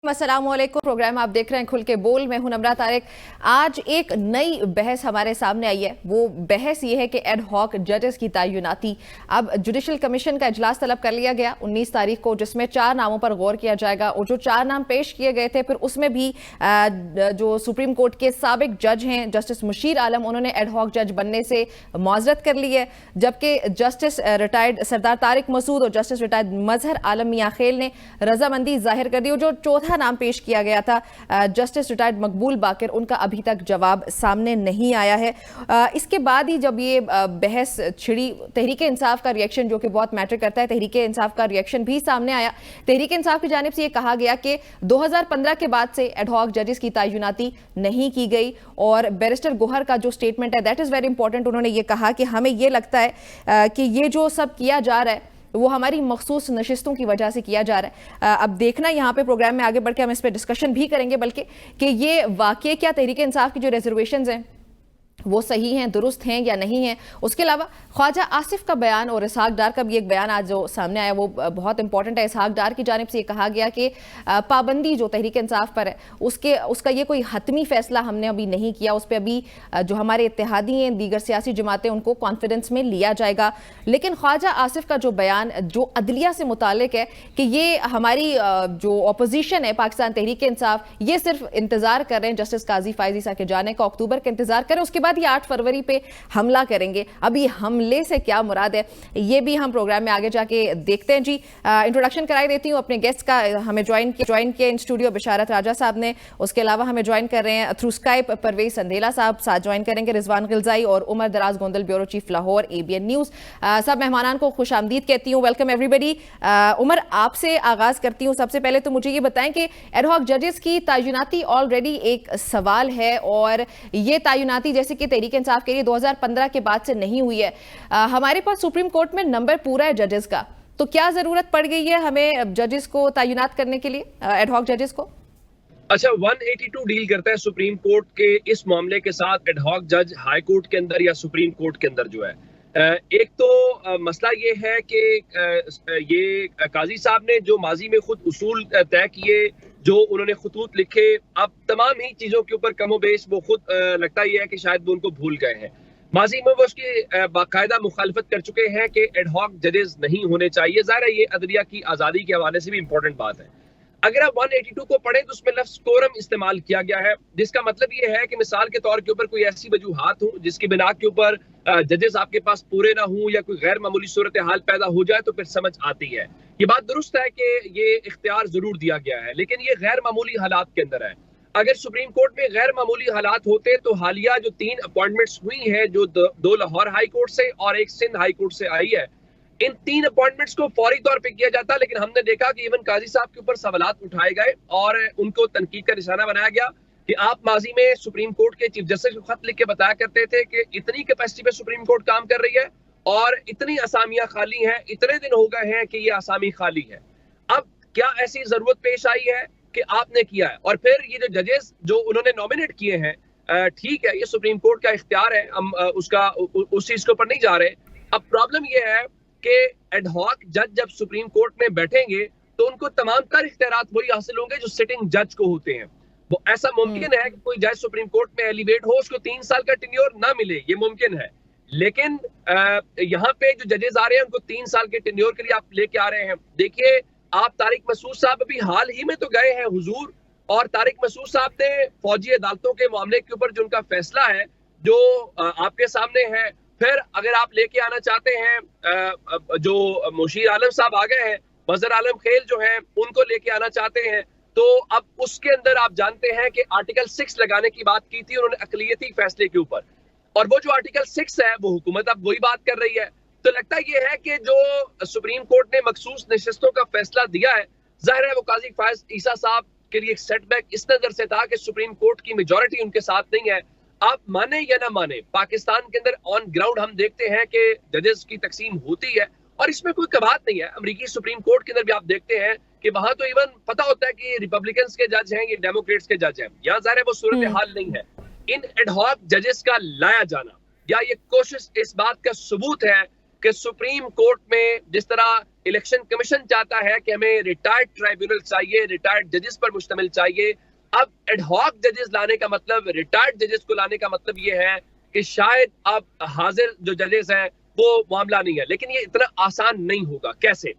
अस्सलामुअलैकुम। प्रोग्राम आप देख रहे हैं खुल के बोल। मैं हूं नम्रा तारिक। आज एक नई बहस हमारे सामने आई है। वो बहस ये है कि एड हॉक जजेस की तैनाती अब जुडिशल कमीशन का इजलास तलब कर लिया गया 19 तारीख को, जिसमें 4 नामों पर गौर किया जाएगा। और जो 4 नाम पेश किए गए थे, फिर उसमें भी जो सुप्रीम कोर्ट के साबिक जज हैं जस्टिस मुशीर आलम, उन्होंने एड हॉक जज बनने से मुआजरत कर ली है, जबकि जस्टिस रिटायर्ड सरदार तारिक मसूद और जस्टिस रिटायर्ड मजहर आलम मियां खेल ने रजामंदी जाहिर कर दी। और जो चौथा नाम पेश किया गया था जस्टिस रिटायर्ड मकबूल बाकिर, उनका अभी तक जवाब सामने नहीं आया है। इसके बाद ही जब ये बहस छिड़ी, तहरीक इंसाफ का रिएक्शन जो कि बहुत मैटर करता है, तहरीक इंसाफ का रिएक्शन भी सामने आया। तहरीक इंसाफ की जानिब से ये कहा गया कि 2015 के बाद से एड हॉक जजेस की तैनाती नहीं की गई। और बैरिस्टर गोहर का जो स्टेटमेंट है दैट इज़ वेरी इंपॉर्टेंट। उन्होंने ये कहा कि हमें ये लगता है कि ये जो सब किया जा रहा है वो हमारी मखसूस नशिस्तों की वजह से किया जा रहा है। अब देखना यहाँ पे प्रोग्राम में आगे बढ़ के हम इस पर डिस्कशन भी करेंगे, बल्कि कि ये वाकई क्या तहरीक इंसाफ की जो रिजर्वेशंस हैं वो सही हैं, दुरुस्त हैं या नहीं हैं। उसके अलावा ख्वाजा आसिफ का बयान और इसहाक डार का भी एक बयान आज जो सामने आया वो बहुत इंपॉर्टेंट है। इसहाक डार की जानिब से ये कहा गया कि पाबंदी जो तहरीक इंसाफ पर है उसका ये कोई हतमी फैसला हमने अभी नहीं किया। उस पर अभी जो हमारे इत्तेहादी हैं, दीगर सियासी जमातें, उनको कॉन्फिडेंस में लिया जाएगा। लेकिन ख्वाजा आसिफ का जो बयान जो अदलिया से मुतालिक है कि ये हमारी जो अपोजिशन है पाकिस्तान तहरीक इंसाफ, ये सिर्फ इंतजार कर रहे हैं जस्टिस काजी फायजी सा के जाने का, अक्टूबर का इंतजार करें, उसके बाद ये 8 फरवरी पे हमला करेंगे। अब ये हमले से क्या मुराद है ये भी हम प्रोग्राम में आगे जाके देखते हैं। जी इंट्रोडक्शन कराई देती हूँ अपने गेस्ट का। हमें ज्वाइन किया इन स्टूडियो बिशारत राजा साहब ने। उसके अलावा हमें ज्वाइन कर रहे हैं थ्रू स्काइप परवेज संधेला साहब, साथ ज्वाइन करेंगे रिजवान गिलजाई और उमर दराज Gondal, bureau chief Lahore ABN news. सब मेहमानान को खुश आमदीद कहती हूँ, वेलकम एवरीबडी। उमर, आपसे आगाज करती हूँ। सबसे पहले तो मुझे ये बताएं कि एड हॉक जजेस की तैनाती ऑलरेडी एक सवाल है, और ये तैनाती जैसे कि तहरीक इंसाफ के लिए 2015 के बाद से नहीं हुई है। हमारे पास सुप्रीम कोर्ट में नंबर पूरा है जजेस का, तो क्या जरूरत पड़ गई है हमें जजेस को तैनात करने के लिए, एड हॉक जजेस को? अच्छा, 182 डील करता है सुप्रीम कोर्ट के इस मामले के साथ। एड हॉक जज हाई कोर्ट के अंदर या सुप्रीम कोर्ट के अंदर जो है, एक तो मसला ये है कि ये काजी साहब ने जो माजी में खुद उसूल तय किए, जो उन्होंने खतूत लिखे, अब तमाम ही चीजों के ऊपर कमो बेश वो खुद लगता ही है कि शायद वो उनको भूल गए हैं। माजी में वो उसकी बाकायदा मुखालफत कर चुके हैं कि एड हॉक जजेस नहीं होने चाहिए। ज़ाहिर है ये अदलिया की आज़ादी के हवाले से भी इंपॉर्टेंट बात है। अगर आप 182 को पढ़ें तो उसमें लफ्ज़ कोरम इस्तेमाल किया गया है, जिसका मतलब ये है कि मिसाल के तौर के ऊपर कोई ऐसी वजूहात हो जिसकी बिना के ऊपर जजेस आपके पास पूरे ना हों या कोई गैर मामूली सूरत हाल पैदा हो जाए तो फिर समझ आती है। ये बात दुरुस्त है कि ये इख्तियार जरूर दिया गया है, लेकिन ये गैर मामूली हालात के अंदर है। अगर सुप्रीम कोर्ट में गैर मामूली हालात होते तो हालिया जो 3 अपॉइंटमेंट्स हुई हैं, जो 2 लाहौर हाई कोर्ट से और 1 सिंध हाई कोर्ट से आई है, इन 3 अपॉइंटमेंट्स को फौरी तौर पे किया जाता। लेकिन हमने देखा कि इवन काजी साहब के ऊपर सवालात उठाए गए और उनको तनकीद का निशाना बनाया गया कि आप माजी में सुप्रीम कोर्ट के चीफ जस्टिस को खत लिख के बताया करते थे कि इतनी कैपेसिटी पे सुप्रीम कोर्ट काम कर रही है और इतनी असामियां खाली हैं, इतने दिन हो गए हैं कि ये असामी खाली है। अब क्या ऐसी जरूरत पेश आई है कि आपने किया है? और फिर ये जो जजेस जो उन्होंने नॉमिनेट किए हैं, ठीक है, ये सुप्रीम कोर्ट का इख्तियार है, हम उस चीज के ऊपर नहीं जा रहे। अब प्रॉब्लम ये है कि एड हॉक जज जब सुप्रीम कोर्ट में बैठेंगे तो उनको तमाम तर इख्तियारात वही हासिल होंगे जो सिटिंग जज को होते हैं। वो ऐसा मुमकिन है कि कोई जज सुप्रीम कोर्ट में एलिवेट हो, उसको 3 साल का टेन्योर ना मिले, ये मुमकिन है। लेकिन यहाँ पे जो जजेस आ रहे हैं उनको 3 साल के टेन्योर के लिए आप लेके आ रहे हैं। देखिए, आप तारिक मसूद साहब अभी हाल ही में तो गए हैं हुजूर, और तारिक मसूद साहब ने फौजी अदालतों के मामले के ऊपर जो उनका फैसला है जो आपके सामने है, फिर अगर आप लेके आना चाहते हैं जो मुशीर आलम साहब आ गए हैं, मजहर आलम खेल जो हैं उनको लेके आना चाहते हैं, तो अब उसके अंदर आप जानते हैं कि आर्टिकल 6 लगाने की बात की थी उन्होंने अकलियती फैसले के ऊपर, और वो जो आर्टिकल 6 है वो हुकूमत अब वही बात कर रही है। तो लगता ये है कि जो सुप्रीम कोर्ट ने मखसूस नशिस्तों का फैसला दिया है, जाहिर है वो काजी फायज ईसा साहब के लिए एक सेटबैक इस नजर से था कि सुप्रीम कोर्ट की मेजॉरिटी उनके साथ नहीं है। आप माने या ना माने, पाकिस्तान के अंदर ऑन ग्राउंड हम देखते हैं कि जजेस की तकसीम होती है और इसमें कोई कबात नहीं है। अमेरिकी सुप्रीम कोर्ट के अंदर भी आप देखते हैं कि वहां तो इवन पता होता है कि रिपब्लिकन्स के जज हैं, ये डेमोक्रेट्स के जज हैं। यहाँ ज़ाहिर है वो सूरत हाल नहीं है। इन एड हॉक जजेस का लाया जाना या ये कोशिश इस बात का सबूत है कि सुप्रीम कोर्ट में जिस तरह इलेक्शन कमीशन चाहता है कि हमें रिटायर्ड ट्राइब्यूनल चाहिए, रिटायर्ड जजेस पर मुश्तमिल चाहिए, अब एडहॉक जजेस लाने का मतलब, रिटायर्ड जजेस को लाने का मतलब ये है कि शायद अब हाजिर जो जजेस हैं वो मामला नहीं है। लेकिन ये इतना आसान नहीं होगा। कैसे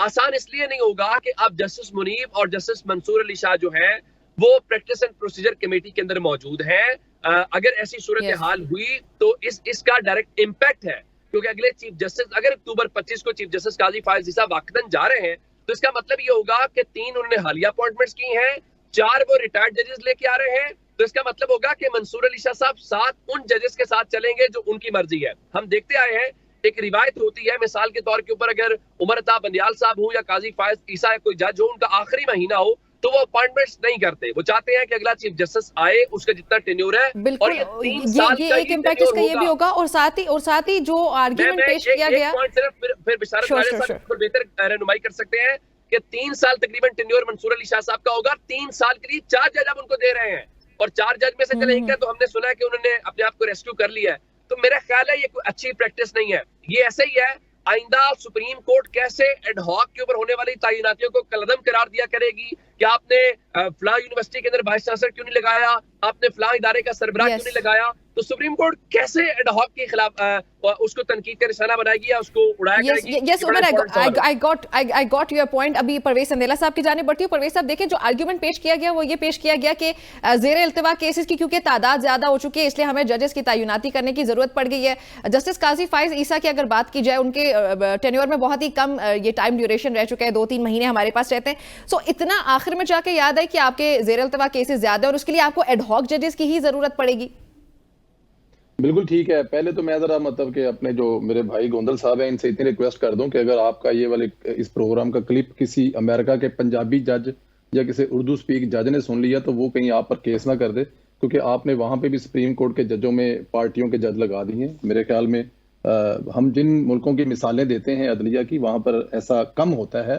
आसान? इसलिए नहीं होगा कि अब जस्टिस मुनीब और जस्टिस मंसूर अली शाह जो है वो प्रैक्टिस एंड प्रोसीजर कमेटी के अंदर मौजूद है। अगर ऐसी सूरत हाल हुई तो इसका डायरेक्ट इम्पैक्ट है, क्योंकि अगले चीफ जस्टिस अगर अक्टूबर 25 को चीफ जस्टिस काजी फायज ईसा वाकदन जा रहे हैं तो इसका मतलब ये होगा कि 3 उन्होंने हालिया अपॉइंटमेंट्स की हैं, 4 वो रिटायर्ड जजेस लेके आ रहे हैं। तो इसका मतलब होगा कि मंसूर अली शाह साहब 7 उन जजेस के साथ चलेंगे जो उनकी मर्जी है। हम देखते आए हैं, एक रिवायत होती है मिसाल के तौर के ऊपर, अगर उमर अता बंदियाल साहब हो या काजी फायज ईसा कोई जज हो, उनका आखिरी महीना हो तो वो अपॉइंटमेंट्स नहीं करते। वो चाहते हैं कि अगला चीफ जस्टिस आए, उसका जितना टेन्योर है। बिल्कुल, और ये 3 साल ये एक इम्पैक्ट इसका ये भी होगा। और साथ ही जो आर्गुमेंट पेश किया गया, फिर बिशारत वाले साहब बेहतर रहनुमाई कर सकते हैं कि 3 साल तकरीबन टेन्योर मंसूर अली शाह साहब का होगा। 3 साल के लिए 4 जज अब उनको दे रहे हैं और 4 जज में से चले क्या, तो हमने सुना है कि उन्होंने अपने आप को रेस्क्यू कर लिया है। तो मेरा ख्याल है ये कोई अच्छी प्रैक्टिस नहीं है। ये ऐसे ही है, आइंदा सुप्रीम कोर्ट कैसे एडहॉक के ऊपर होने वाली तैनातियों को कलदम करार दिया करेगी कि आपने फलां यूनिवर्सिटी के अंदर वाइस चांसलर क्यों नहीं लगाया, आपने फलां इदारे का सरबराह क्यों नहीं लगाया, तो सुप्रीम कोर्ट कैसे एडहॉक के खिलाफ उसको तनकीद का निशाना बनाएगी या उसको उड़ाया करेगी। Yes Umar, I got your point. अभी परवेज संदेला साहब की जाने बढ़ती है। परवेज साहब देखिए, जो आर्ग्यूमेंट पेश किया गया वो ये पेश किया गया कि ज़ेर इल्तिवा केसेस की क्योंकि तादाद ज्यादा हो चुकी है, इसलिए हमें जजेस की तैनाती करने की जरूरत पड़ गई है। जस्टिस काजी फायज ईसा की अगर बात की जाए, उनके टेन्योर में बहुत ही कम ये टाइम ड्यूरेशन रह चुका है, 2-3 महीने हमारे पास रहते हैं। सो इतना आखिर में जाके याद है कि आपके ज़ेर इल्तिवा केसेस ज्यादा है और उसके लिए आपको एडहॉक जजेस की ही जरूरत पड़ेगी। बिल्कुल ठीक है। पहले तो मैं जरा मतलब कि अपने जो मेरे भाई गोंदल साहब हैं इनसे इतनी रिक्वेस्ट कर दूं कि अगर आपका ये वाले इस प्रोग्राम का क्लिप किसी अमेरिका के पंजाबी जज या किसी उर्दू स्पीक जज ने सुन लिया तो वो कहीं आप पर केस ना कर दे, क्योंकि आपने वहां पे भी सुप्रीम कोर्ट के जजों में पार्टियों के जज लगा दिए हैं। मेरे ख्याल में हम जिन मुल्कों की मिसालें देते हैं अदलिया की, वहां पर ऐसा कम होता है,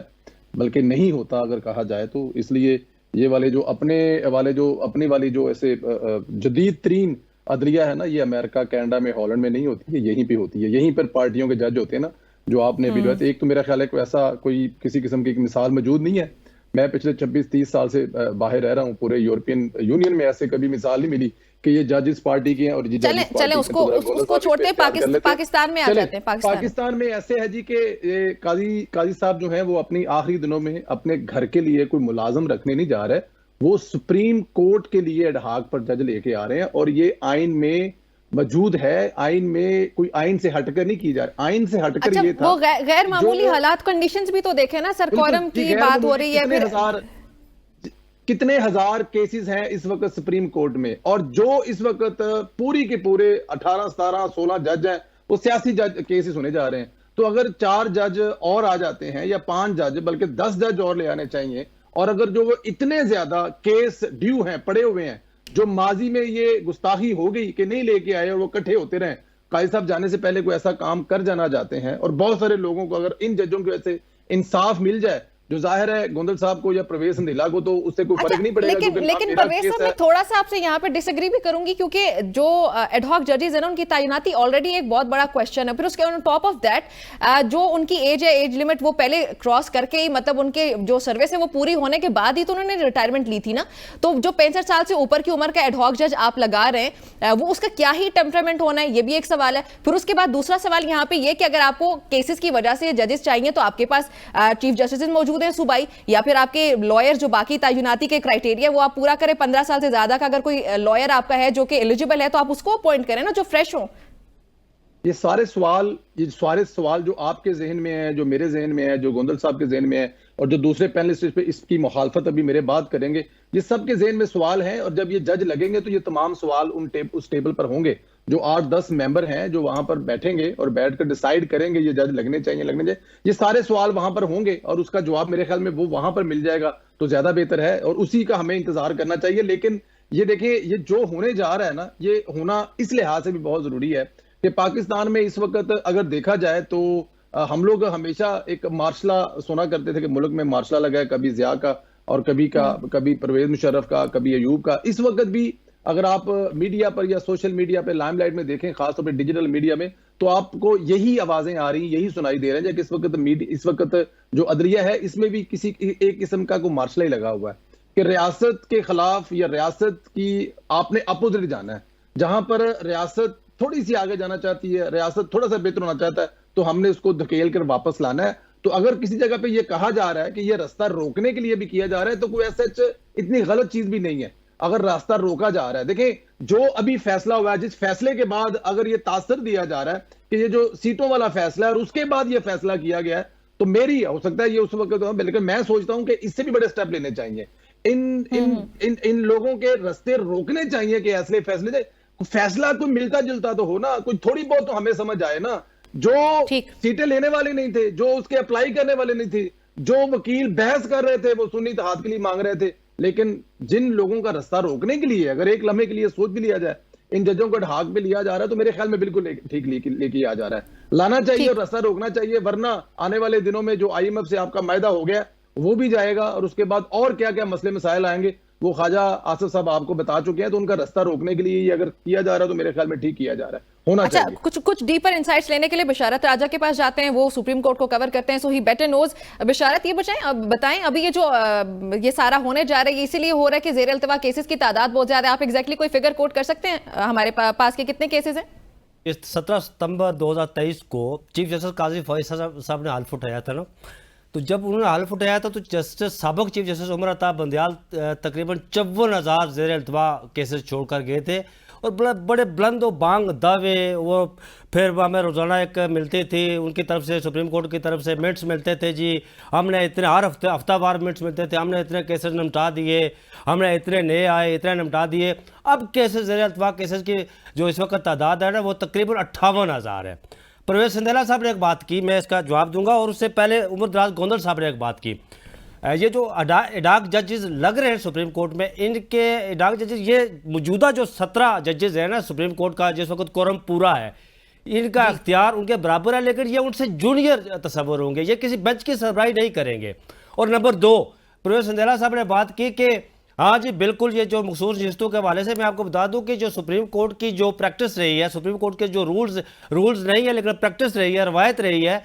बल्कि नहीं होता अगर कहा जाए तो। इसलिए ये वाले जो अपनी वाली जो ऐसे जदीद तरीन अदलिया है ना, ये अमेरिका, कनाडा में, हॉलैंड में नहीं होती है, यहीं पे होती है। यहीं पर पार्टियों के जज होते हैं ना, जो आपने भी बताया। एक तो मेरा ख्याल है कोई ऐसा कोई किसी किस्म की मिसाल मौजूद नहीं है। मैं पिछले 26-30 साल से बाहर रह रहा हूँ, पूरे यूरोपियन यूनियन में ऐसे कभी मिसाल नहीं मिली कि ये जज इस पार्टी के हैं और चले उसको छोड़ते हैं, पाकिस्तान में आ जाते हैं। पाकिस्तान में ऐसे है जी कि काजी साहब जो है वो अपनी आखिरी दिनों में अपने घर के लिए कोई मुलाजम रखने नहीं जा रहे, वो सुप्रीम कोर्ट के लिए एडहॉक पर जज लेके आ रहे हैं। और ये आइन में मौजूद है, आइन में कोई आइन से हटकर नहीं की जा रही। आइन से हटकर अच्छा, ये था वो गैर मामूली हालात, कंडीशंस भी तो देखे ना सर, क्वारम की बात हो रही है। कितने हजार केसेस हैं इस वक्त सुप्रीम कोर्ट में, और जो इस वक्त पूरी के पूरे 18, 17, 16 जज हैं वो सियासी जज केसेस होने जा रहे हैं। तो अगर 4 जज और आ जाते हैं या 5 जज, बल्कि 10 जज और ले आने चाहिए। और अगर जो वो इतने ज्यादा केस ड्यू हैं, पड़े हुए हैं, जो माजी में ये गुस्ताखी हो गई कि नहीं लेके आए और वो इकट्ठे होते रहे, काजी साहब जाने से पहले कोई ऐसा काम कर जाना चाहते हैं। और बहुत सारे लोगों को अगर इन जजों की वजह से इंसाफ मिल जाए, जो जाहिर है गोंदल साहब को या परवेज संदेला को तो उससे कोई फर्क नहीं पड़ेगा। लेकिन परवेज साहब, मैं थोड़ा सा आपसे यहाँ पे डिसएग्री भी करूंगी, क्योंकि जो एडहॉक जजेस है ना, उनकी तैनाती ऑलरेडी एक बहुत बड़ा क्वेश्चन है। फिर उसके ऑन टॉप ऑफ दैट जो उनकी एज है, एज लिमिट वो पहले क्रॉस करके ही, मतलब उनके जो सर्विस है वो पूरी होने के बाद ही तो उन्होंने रिटायरमेंट ली थी ना। तो जो 65 साल से ऊपर की उम्र का एडहॉक जज आप लगा रहे हैं, वो उसका क्या ही टेम्परामेंट होना है, ये भी एक सवाल है। फिर उसके बाद दूसरा सवाल यहाँ पे ये कि अगर आपको केसेस की वजह से जजेस चाहिए तो आपके पास चीफ जस्टिस मौजूद है सूबाई, या फिर आपके लॉयर जो बाकी तैनाती के क्राइटेरिया वो आप पूरा करें। 15 साल से ज्यादा का अगर कोई लॉयर आपका है जो कि एलिजिबल है तो आप उसको अपॉइंट करें ना, जो फ्रेश हो। ये सारे सवाल जो आपके जहन में है, जो मेरे जहन में है, जो गोंदल साहब के जहन में है, और जो दूसरे पैनलिस्ट पे इसकी मुखालफत अभी मेरे बात करेंगे, ये सब के जहन में सवाल हैं। और जब ये जज लगेंगे तो ये तमाम सवाल उस टेबल पर होंगे। जो 8-10 मेंबर हैं जो वहां पर बैठेंगे और बैठकर डिसाइड करेंगे ये जज लगने चाहिए, ये सारे सवाल वहां पर होंगे और उसका जवाब मेरे ख्याल में वो वहां पर मिल जाएगा तो ज्यादा बेहतर है, और उसी का हमें इंतजार करना चाहिए। लेकिन ये देखिए, ये जो होने जा रहा है ना, ये होना इस लिहाज से भी बहुत जरूरी है कि पाकिस्तान में इस वक्त अगर देखा जाए तो हम लोग हमेशा एक मार्शला सुना करते थे कि मुल्क में मार्शला लगा है, कभी जिया का और कभी परवेज मुशर्रफ का, कभी अयूब का। इस वक्त भी अगर आप मीडिया पर या सोशल मीडिया पे लाइमलाइट में देखें, खासतौर पर डिजिटल मीडिया में, तो आपको यही आवाजें आ रही, यही सुनाई दे रहे हैं कि इस वक्त जो अदलिया है इसमें भी किसी एक किस्म का कोई मार्शल लगा हुआ है कि रियासत के खिलाफ या रियासत की आपने अपोजिट जाना है। जहां पर रियासत थोड़ी सी आगे जाना चाहती है, रियासत थोड़ा सा बेहतर होना चाहता है, तो हमने उसको धकेल कर वापस लाना है। तो अगर किसी जगह पे ये कहा जा रहा है कि ये रास्ता रोकने के लिए भी किया जा रहा है, तो कोई ऐसा इतनी गलत चीज भी नहीं है अगर रास्ता रोका जा रहा है। देखें, जो अभी फैसला हुआ है, जिस फैसले के बाद अगर ये तासर दिया जा रहा है कि ये जो सीटों वाला फैसला है और उसके बाद ये फैसला किया गया है, तो मेरी हो सकता है ये उस वक्त तो, लेकिन मैं सोचता हूं कि इससे भी बड़े स्टेप लेने चाहिए। इन इन इन इन लोगों के रास्ते रोकने चाहिए कि ऐसे फैसले फैसला कोई मिलता जुलता तो हो ना, कोई थोड़ी बहुत तो हमें समझ आए ना। जो सीटें लेने वाले नहीं थे, जो उसके अप्लाई करने वाले नहीं थे, जो वकील बहस कर रहे थे वो सुन्नी इत्तेहाद के लिए मांग रहे थे, लेकिन जिन लोगों का रास्ता रोकने के लिए अगर एक लम्हे के लिए सोच भी लिया जाए, इन जजों को ढाक पे लिया जा रहा है, तो मेरे ख्याल में बिल्कुल ठीक लेके आ जा रहा है। लाना चाहिए और रास्ता रोकना चाहिए, वरना आने वाले दिनों में जो IMF से आपका मायदा हो गया वो भी जाएगा और उसके बाद और क्या क्या मसले मसाइल आएंगे वो ख्वाजा आसिफ साहब आपको बता चुके हैं। तो उनका रास्ता रोकने के लिए ये अगर किया जा रहा है तो मेरे ख्याल में ठीक किया जा रहा है, होना चाहिए। कुछ डीपर इंसाइट्स लेने के लिए बिशारत राजा के पास जाते हैं, वो सुप्रीम कोर्ट को कवर करते हैं, सो ही बेटर नोज। बिशारत, ये बताएं अभी ये जो ये सारा होने जा रहा है इसीलिए हो रहा है कि जेर अल्तवा केसेस की तादाद बहुत ज्यादा है। आप एग्जैक्टली कोई फिगर कोट कर सकते हैं हमारे पास के कितने केसेस हैं? इस 17 सितंबर 2023 को चीफ जस्टिस काजी फैसल साहब ने हल्फ उठाया था ना, तो जब उन्होंने हल्फ उठाया था तो जस्टिस साबिक चीफ जस्टिस उमर अता बंदयाल तकरीबन 54,000 जेर अल्तवा केसेस छोड़कर गए थे और बड़े बुलंद बांग दावे वो फिर हमें रोज़ाना एक मिलती थी उनकी तरफ से, सुप्रीम कोर्ट की तरफ से मिनट्स मिलते थे जी, हमने इतने हर हफ्तावार मिनट्स मिलते थे, हमने इतने केसेस निपटा दिए, हमने इतने नए आए, इतने निपटा दिए। अब केसेस जेर अल्तवा केसेस की जो इस वक्त तादाद है ना वो तकरीबन 58,000 है। परवेज सिंधेला साहब ने एक बात की, मैं इसका जवाब दूंगा, और उससे पहले उमर दराज गोंदल साहब ने एक बात की। ये जो एडाक जजेस लग रहे हैं सुप्रीम कोर्ट में, इनके एडाक जजेस, ये मौजूदा जो 17 जजेस हैं ना सुप्रीम कोर्ट का, जिस वक्त कोरम पूरा है, इनका इख्तियार उनके बराबर है, लेकिन ये उनसे जूनियर तस्वर होंगे, ये किसी बेंच की सरबराही नहीं करेंगे। और नंबर 2, परवेज सिंधेला साहब ने बात की कि हाँ जी बिल्कुल, ये जो मखसूस नशिस्तों के हवाले से मैं आपको बता दूं कि जो सुप्रीम कोर्ट की जो प्रैक्टिस रही है, सुप्रीम कोर्ट के जो रूल्स नहीं है लेकिन प्रैक्टिस रही है, रवायत रही है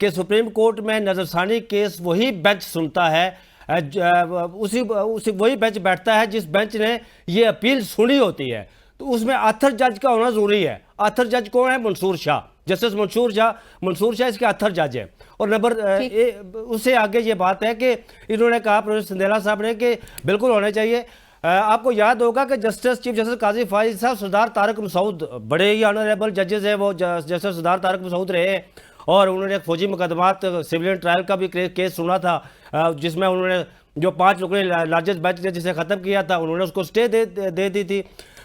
कि सुप्रीम कोर्ट में नज़रसानी केस वही बेंच सुनता है, उसी वही बेंच बैठता है जिस बेंच ने ये अपील सुनी होती है। तो उसमें आथर जज का होना ज़रूरी है। आथर जज कौन है? मंसूर शाह, जस्टिस मंसूर शाह इसके आथर जज है। और नंबर उससे आगे ये बात है कि इन्होंने कहा प्रोफेसर सिंधेला साहब ने कि बिल्कुल होने चाहिए। आपको याद होगा कि चीफ जस्टिस काजी फाइज साहब सरदार तारक मसूद बड़े ही ऑनरेबल जजेस हैं, वो जस्टिस सरदार तारक मसूद रहे और उन्होंने एक फौजी मुकदमात सिविलियन ट्रायल का भी केस सुना था, जिसमें उन्होंने जो 5 रुकनी लार्जेस्ट बेंच ने जिसे ख़त्म किया था उन्होंने उसको स्टे दे दी थी।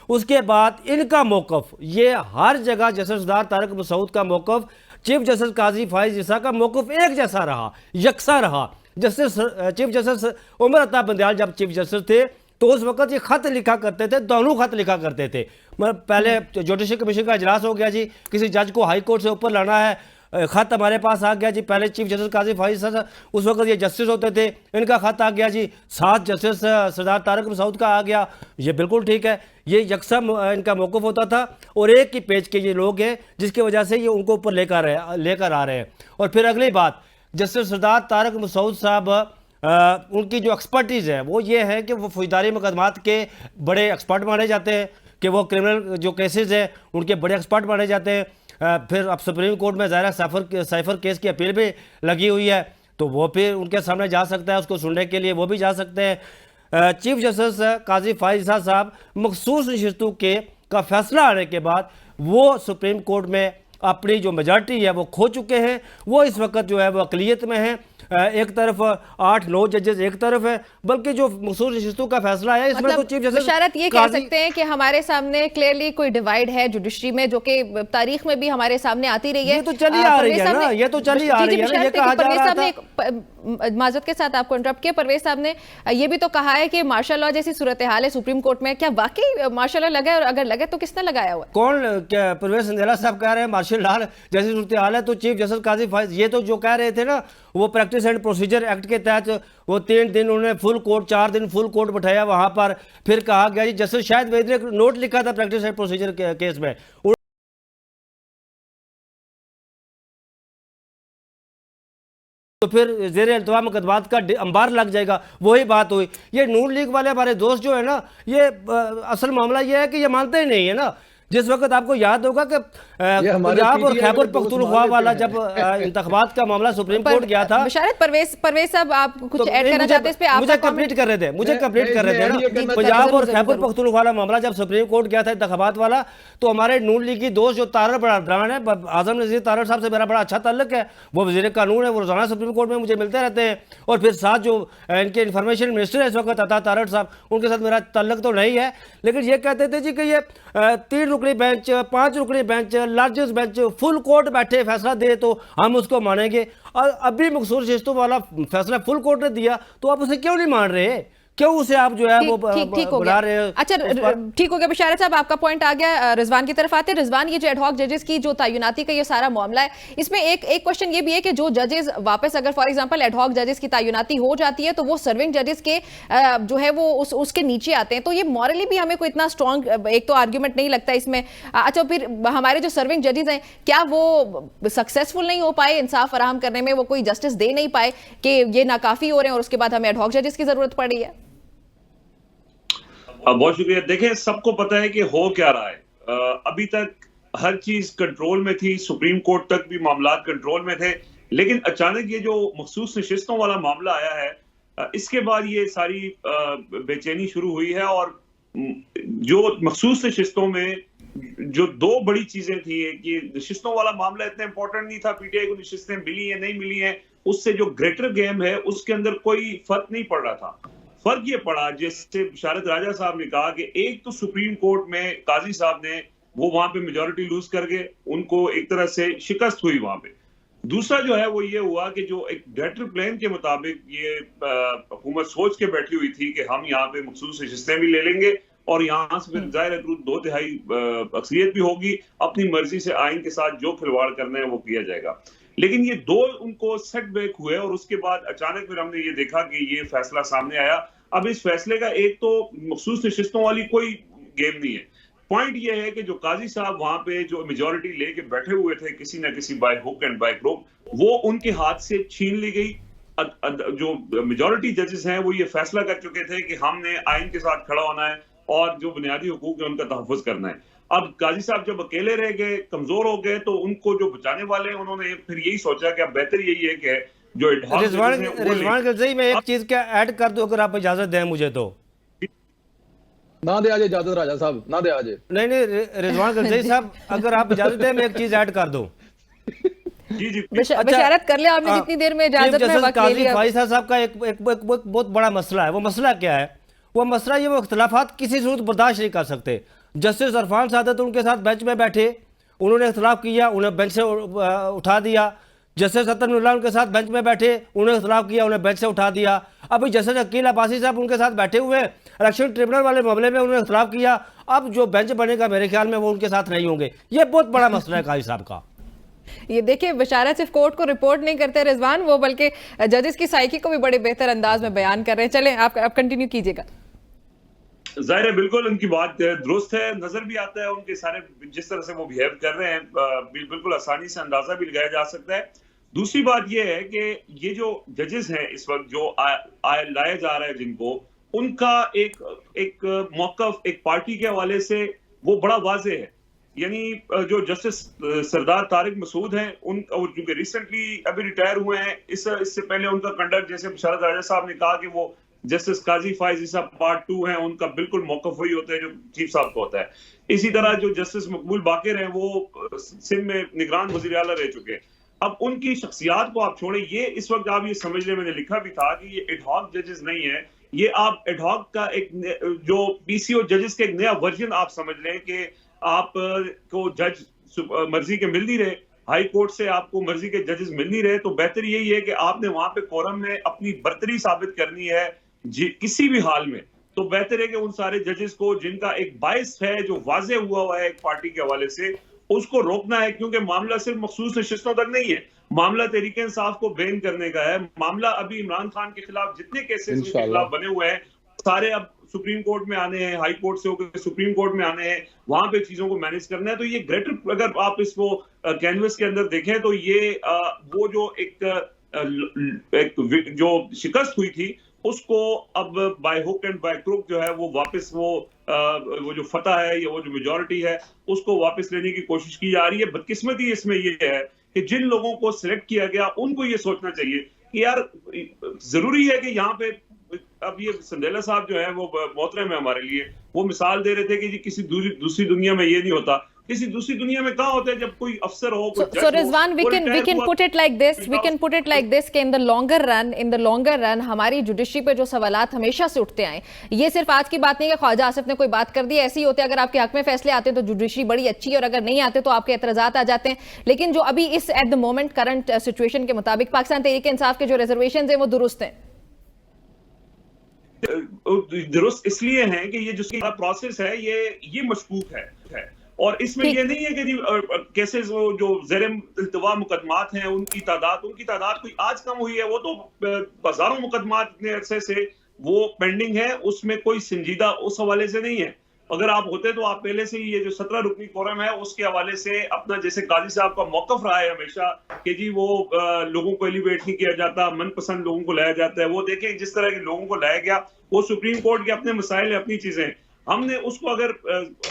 उसके बाद इनका मौक़िफ़, ये हर जगह जस्टिस सरदार तारक मसूद का मौक़िफ़, चीफ जस्टिस काजी फाइज ईसा का मौक़िफ़ एक जैसा रहा, यकसा रहा। चीफ जस्टिस उमर अता बंदयाल जब चीफ जस्टिस थे तो उस वक्त ये खत लिखा करते थे, दोनों खत लिखा करते थे। पहले जुडिशल कमीशन का इजलास हो गया जी, किसी जज को हाई कोर्ट से ऊपर लाना है, खत हमारे पास आ गया जी। पहले चीफ जस्टिस काजी फाइज साहब उस वक्त ये जस्टिस होते थे, इनका खत आ गया जी, 7 जस्टिस सरदार तारक मसूद का आ गया। ये बिल्कुल ठीक है, ये यकसा इनका मौक़िफ़ होता था और एक ही पेज के ये लोग हैं जिसकी वजह से ये उनको ऊपर लेकर आ रहे हैं। और फिर अगली बात, जस्टिस सरदार तारक मसूद साहब उनकी जो एक्सपर्टीज़ है वो ये है कि वो फौजदारी मुकदमात के बड़े एक्सपर्ट माने जाते हैं, कि वो क्रिमिनल जो केसेस हैं उनके बड़े एक्सपर्ट माने जाते हैं। फिर अब सुप्रीम कोर्ट में ज़ाहिर साइफर केस की अपील भी लगी हुई है, तो वो फिर उनके सामने जा सकता है, उसको सुनने के लिए वो भी जा सकते हैं। चीफ जस्टिस काजी फाइज साहब मखसूस नशिस्तों का फैसला आने के बाद वो सुप्रीम कोर्ट में अपनी जो मेजॉरिटी है वो खो चुके हैं। वो इस वक्त जो है वो अकलियत में है, एक तरफ 8-9 जजेस एक तरफ है, बल्कि जो मखसूस नशिस्तों का फैसला है इसमें तो चीफ जस्टिस बिशारत ये कह सकते हैं कि हमारे सामने क्लियरली कोई डिवाइड है जुडिशरी में, जो कि तारीख में भी हमारे सामने आती रही है। ये तो चली आ रही है ना, ये तो चली आ रही है ना। ये कहा जा रहा था, माजरत के साथ आपको इंटरप्ट किया, परवेज साहब ने ये भी तो कहा है कि मार्शल लॉ जैसी सूरत हाल है सुप्रीम कोर्ट में। क्या वाकई मार्शल लॉ लगा है, और अगर लगे तो किसने लगाया हुआ है? कौन? क्या परवेज सिंधेला साहब कह रहे हैं मार्शल लॉ जैसी सूरत हाल है? तो चीफ जस्टिस काजी फाइज ये तो जो कह रहे थे ना, वो प्रैक्टिस एंड प्रोसीजर एक्ट के तहत वो 3 दिन उन्होंने फुल कोर्ट, 4 दिन फुल कोर्ट बैठाया वहां पर। फिर कहा गया जी, जस्टिस शाहिद वैद ने नोट लिखा था प्रैक्टिस एंड प्रोसीजर केस में। तो फिर ज़ेर अल्तवा मुकदमात का अंबार लग जाएगा। वही बात हुई। ये नून लीग वाले हमारे दोस्त जो है ना, ये असल मामला ये है कि ये मानते ही नहीं है ना। जिस वक्त आपको याद होगा कि पंजाब और खैबर पख्तूनख्वा वाला जब इंतखाबात का मामला सुप्रीम कोर्ट गया था, शायद परवेज साहब आप कुछ ऐड करना चाहते हैं इस पे? मुझे कंप्लीट कर रहे थे, ना। पंजाब और खैबर पख्तूनख्वा वाला मामला जब सुप्रीम कोर्ट गया था इंतखाबात वाला, तो हमारे नून लीग की दोस्त जो तारड़ बरदरान है, आजम नज़ीर तारड़ साहब से मेरा बड़ा अच्छा ताल्लुक है। वो वज़ीर कानून है, वो रोजाना सुप्रीम कोर्ट में मुझे मिलते रहते हैं। और फिर साथ जो इनके इंफॉर्मेशन मिनिस्टर है इस वक्त अता तारड़ साहब, उनके साथ मेरा ताल्लुक तो नहीं है, लेकिन ये कहते थे जी कि ये 3 रुकनी बेंच, 5 रुकनी bench, largest bench, full court बैठे फैसला दे तो हम उसको मानेंगे। और अभी मकसूर शिस्तों वाला फैसला फुल कोर्ट ने दिया, तो आप उसे क्यों नहीं मान रहे? क्यों उसे आप जो है वो बुला रहे हैं? अच्छा, ठीक हो गया बिशारत साहब, आपका पॉइंट आ गया। रिजवान की तरफ आते हैं। रिजवान, ये जो एडहॉक जजेस की जो तैनाती का ये सारा मामला है, इसमें एक क्वेश्चन ये भी है कि जो जजेस वापस अगर फॉर एग्जांपल एडहॉक जजेस की तैनाती हो जाती है तो वो सर्विंग जजेस के जो है वो उसके नीचे आते हैं, तो ये मॉरली भी हमें कोई इतना स्ट्रॉन्ग एक तो आर्ग्यूमेंट नहीं लगता इसमें। अच्छा, फिर हमारे जो सर्विंग जजेस हैं, क्या वो सक्सेसफुल नहीं हो पाए इंसाफ फराहम करने में, वो कोई जस्टिस दे नहीं पाए कि ये नाकाफी हो रहे हैं और उसके बाद हमें एडहॉक जजेस की जरूरत पड़ी है? बहुत शुक्रिया। देखें, सबको पता है कि हो क्या रहा है। अभी तक हर चीज कंट्रोल में थी, सुप्रीम कोर्ट तक भी मामलात कंट्रोल में थे, लेकिन अचानक ये जो मखसूस नशिस्तों वाला मामला आया है, इसके बाद ये सारी बेचैनी शुरू हुई है। और जो मखसूस नशिस्तों में जो 2 बड़ी चीजें थी कि नशिस्तों वाला मामला इतना इंपॉर्टेंट नहीं था, पीटीआई को नशिस्तें मिली है नहीं मिली है, उससे जो ग्रेटर गेम है उसके अंदर कोई फर्क नहीं पड़ रहा था। फर्क ये पड़ा, जैसे बिशारत राजा साहब ने कहा, कि एक तो सुप्रीम कोर्ट में काजी साहब ने वो वहां पे मेजॉरिटी लूज कर गए, उनको एक तरह से शिकस्त हुई वहां पे। दूसरा जो है वो ये हुआ कि जो एक ग्रेटर प्लान के मुताबिक ये हुकूमत सोच के बैठी हुई थी कि हम यहाँ पे मखसूस नशिस्तें भी ले लेंगे और यहाँ से फिर जाहिर है 2/3 अक्सरियत भी होगी, अपनी मर्जी से आइन के साथ जो खिलवाड़ करना है वो किया जाएगा। लेकिन ये 2 उनको सेटबैक हुए और उसके बाद अचानक फिर हमने ये देखा कि ये फैसला सामने आया। अब इस फैसले का एक तो मखसूस नशिस्तों वाली कोई गेम नहीं है। पॉइंट ये है कि जो काजी साहब वहां पे जो मेजॉरिटी लेके बैठे हुए थे किसी ना किसी by hook and by crook, वो उनके हाथ से छीन ली गई। जो मेजॉरिटी जजेस हैं वो ये फैसला कर चुके थे कि हमने आइन के साथ खड़ा होना है और जो बुनियादी हुकूक है उनका तहफ़्फ़ुज़ करना है। अब काजी साहब जब अकेले रह गए, कमजोर हो गए, तो उनको जो बचाने वाले हैं उन्होंने फिर यही सोचा कि अब बेहतर यही है कि जो रिजवान गलज़ई में एक चीज क्या ऐड कर दो, अगर आप इजाजत दें मुझे तो। ना दे आज इजाजत राजा साहब, ना दे आज। नहीं रिजवान गलज़ई साहब, अगर आप इजाजत दें मैं एक चीज ऐड कर दूं। जी बशारत कर ले आपने जितनी देर में इजाजत में वक्त ले लिया। काजी साहब का एक बहुत बड़ा मसला है। वो मसला क्या है? वो मसला ये, वो इख्तलाफात किसी सूरत बर्दाश्त नहीं कर सकते। जस्टिस इरफान सादत उनके साथ बेंच में बैठे, उन्होंने इख्तलाफ किया, उन्हें बेंच से उठा दिया। जस्टिस अतनुल्लाह उनके साथ बेंच में बैठे, उन्होंने इख्तलाफ किया, उन्हें बेंच से उठा दिया। अभी जस्टिस अकील अब्बासी साहब उनके साथ बैठे हुए, इलेक्शन ट्रिब्यूनल वाले मामले में उन्होंने इख्तलाफ किया। अब जो बेंच बनेगा मेरे ख्याल में वो उनके साथ नहीं होंगे। ये बहुत बड़ा मसला है काजी साहब का। ये देखिए, बिशारत सिर्फ कोर्ट को रिपोर्ट नहीं करते रिजवान, वो बल्कि जजेस की साइकी को भी बड़े बेहतर अंदाज में बयान कर रहे हैं। चलें, आप कंटिन्यू कीजिएगा। जाहिर है, बिल्कुल उनकी बात दुरुस्त है। नजर भी आता है उनके सारे जिस तरह से वो बिहेव कर रहे हैं, बिल्कुल आसानी से अंदाजा भी लगाया जा सकता है। दूसरी बात यह है कि ये जो जजेस हैं इस वक्त जो लाया जा रहा है जिनको, उनका एक मौकफ एक पार्टी के हवाले से वो बड़ा वाज़ेह है। यानी जो जस्टिस सरदार तारिक मसूद हैं, उन चूंकि रिसेंटली अभी रिटायर हुए हैं, इससे पहले उनका कंडक्ट, जैसे बिशारत राजा साहब ने कहा कि वो जस्टिस काजी फायजी साहब पार्ट 2 हैं, उनका बिल्कुल मौकफ वही होता है जो चीफ साहब को होता है। इसी तरह जो जस्टिस मकबूल बाकिर हैं, वो सिंध में निगरान वज़ीर आला रह चुके हैं। अब उनकी शख्सियात को आप छोड़े, ये इस वक्त आप ये समझ लें, मैंने लिखा भी था कि ये एडहॉक जजेस नहीं है, ये आप एडहॉक का एक जो पीसीओ जजेस का एक नया वर्जन आप समझ लें कि आप को जज मर्जी के मिल नहीं रहे, हाई कोर्ट से आपको मर्जी के जजेस मिल नहीं रहे, तो बेहतर यही है कि आपने वहां पे कोरम में अपनी बर्तरी साबित करनी है किसी भी हाल में। तो बेहतर है कि उन सारे जजेस को जिनका एक बायस है, जो वाजे हुआ है एक पार्टी के हवाले से, उसको रोकना है। क्योंकि मामला सिर्फ मखसूस नशिस्तों तक नहीं है, मामला तहरीक इंसाफ को बैन करने का है। मामला अभी इमरान खान के खिलाफ जितने केसेस उनके खिलाफ बने हुए हैं, सारे अब सुप्रीम कोर्ट में आने हैं, हाई कोर्ट से होकर सुप्रीम कोर्ट में आने हैं, वहां पे चीजों को मैनेज करना है। तो ये ग्रेटर, अगर आप इसको कैनवस के अंदर देखें तो ये वो जो एक एक जो शिकस्त हुई थी उसको अब by hook and by crook जो है वो वापस वो जो फतह है या वो जो मेजॉरिटी है उसको वापस लेने की कोशिश की जा रही है। बदकिस्मती इसमें ये है कि जिन लोगों को सिलेक्ट किया गया उनको ये सोचना चाहिए कि यार जरूरी है कि यहाँ पे, अब ये संडेला साहब जो है वो मोहतरम है हमारे लिए, वो मिसाल दे रहे थे कि जी किसी दूसरी दुनिया में ये नहीं होता, किसी दूसरी दुनिया में कहाँ होता है जब कोई अफसर हो, कोई so Rizwan, we can put it like this, कि in the longer run हमारी जुडिशरी पे जो सवालात हमेशा से उठते आए, ये सिर्फ आज की बात नहीं है कि ख्वाजा आसिफ ने कोई बात कर दी, ऐसे ही होते हैं, अगर आपके हक में फैसले आते हैं तो जुडिशरी बड़ी अच्छी है और अगर नहीं आते तो आपके एतराजात आ जाते हैं। लेकिन जो अभी इस at the moment current situation के मुताबिक पाकिस्तान तहरीक इंसाफ के जो रिजर्वेशन है वो दुरुस्त हैं, दुरुस्त इसलिए हैं कि ये जो प्रोसेस है ये मशकूक है और इसमें ये नहीं है कि केसेस जो ज़ेर इल्तिवा मुकदमात हैं उनकी तादाद कोई आज कम हुई है, वो तो हजारों मुकदमात इतने अरसे से वो पेंडिंग है, उसमें कोई संजीदा उस हवाले से नहीं है। अगर आप होते तो आप पहले से ही ये जो 17 रुकनी फोरम है उसके हवाले से अपना, जैसे काजी साहब का मौकफ रहा है हमेशा कि जी वो लोगों को एलिवेट नहीं किया जाता, मनपसंद लोगों को लाया जाता है, वो देखें जिस तरह के लोगों को लाया गया, वो सुप्रीम कोर्ट के अपने मसाइल अपनी चीजें, हमने उसको अगर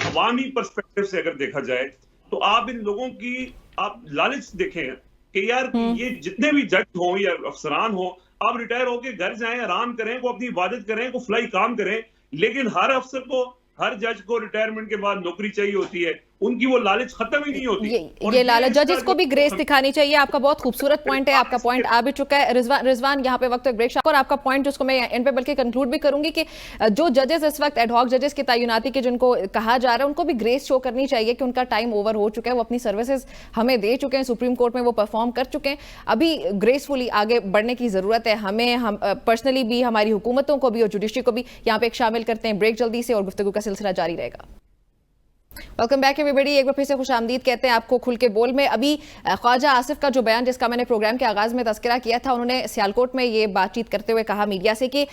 अवामी पर्सपेक्टिव से अगर देखा जाए तो आप इन लोगों की आप लालच देखें कि यार ये जितने भी जज हों या अफसरान हों, आप रिटायर होकर घर जाएं, आराम करें, को अपनी इबादत करें, को फलाई काम करें, लेकिन हर अफसर को, हर जज को रिटायरमेंट के बाद नौकरी चाहिए होती है, उनकी वो लालच खत्म ही नहीं होती। ये लालच, जजेस को भी ग्रेस दिखानी चाहिए। आपका बहुत खूबसूरत पॉइंट है, आपका पॉइंट आ भी चुका है। रिजवान यहाँ पे वक्त ब्रेक, और आपका पॉइंट जिसको मैं इन पे बल्कि कंक्लूड भी करूंगी कि जो जजेस इस वक्त एडहॉक जजेस की तैनाती के जिनको कहा जा रहा है उनको भी ग्रेस शो करनी चाहिए कि उनका टाइम ओवर हो चुका है, वो अपनी सर्विसेज हमें दे चुके हैं, सुप्रीम कोर्ट में वो परफॉर्म कर चुके हैं, अभी ग्रेसफुली आगे बढ़ने की जरूरत है हमें, हम पर्सनली भी, हमारी हुकूमतों को भी और जुडिशरी को भी। यहाँ पे एक शामिल करते हैं ब्रेक जल्दी से और गुफ्तगू का सिलसिला जारी रहेगा। वेलकम बैक एवरीबॉडी, एक बार फिर से खुशामदीद कहते हैं आपको खुल के बोल में। अभी ख्वाजा आसिफ का जो बयान जिसका मैंने प्रोग्राम के आगाज में तस्करा किया था, उन्होंने सियालकोट में ये बातचीत करते हुए कहा मीडिया से कि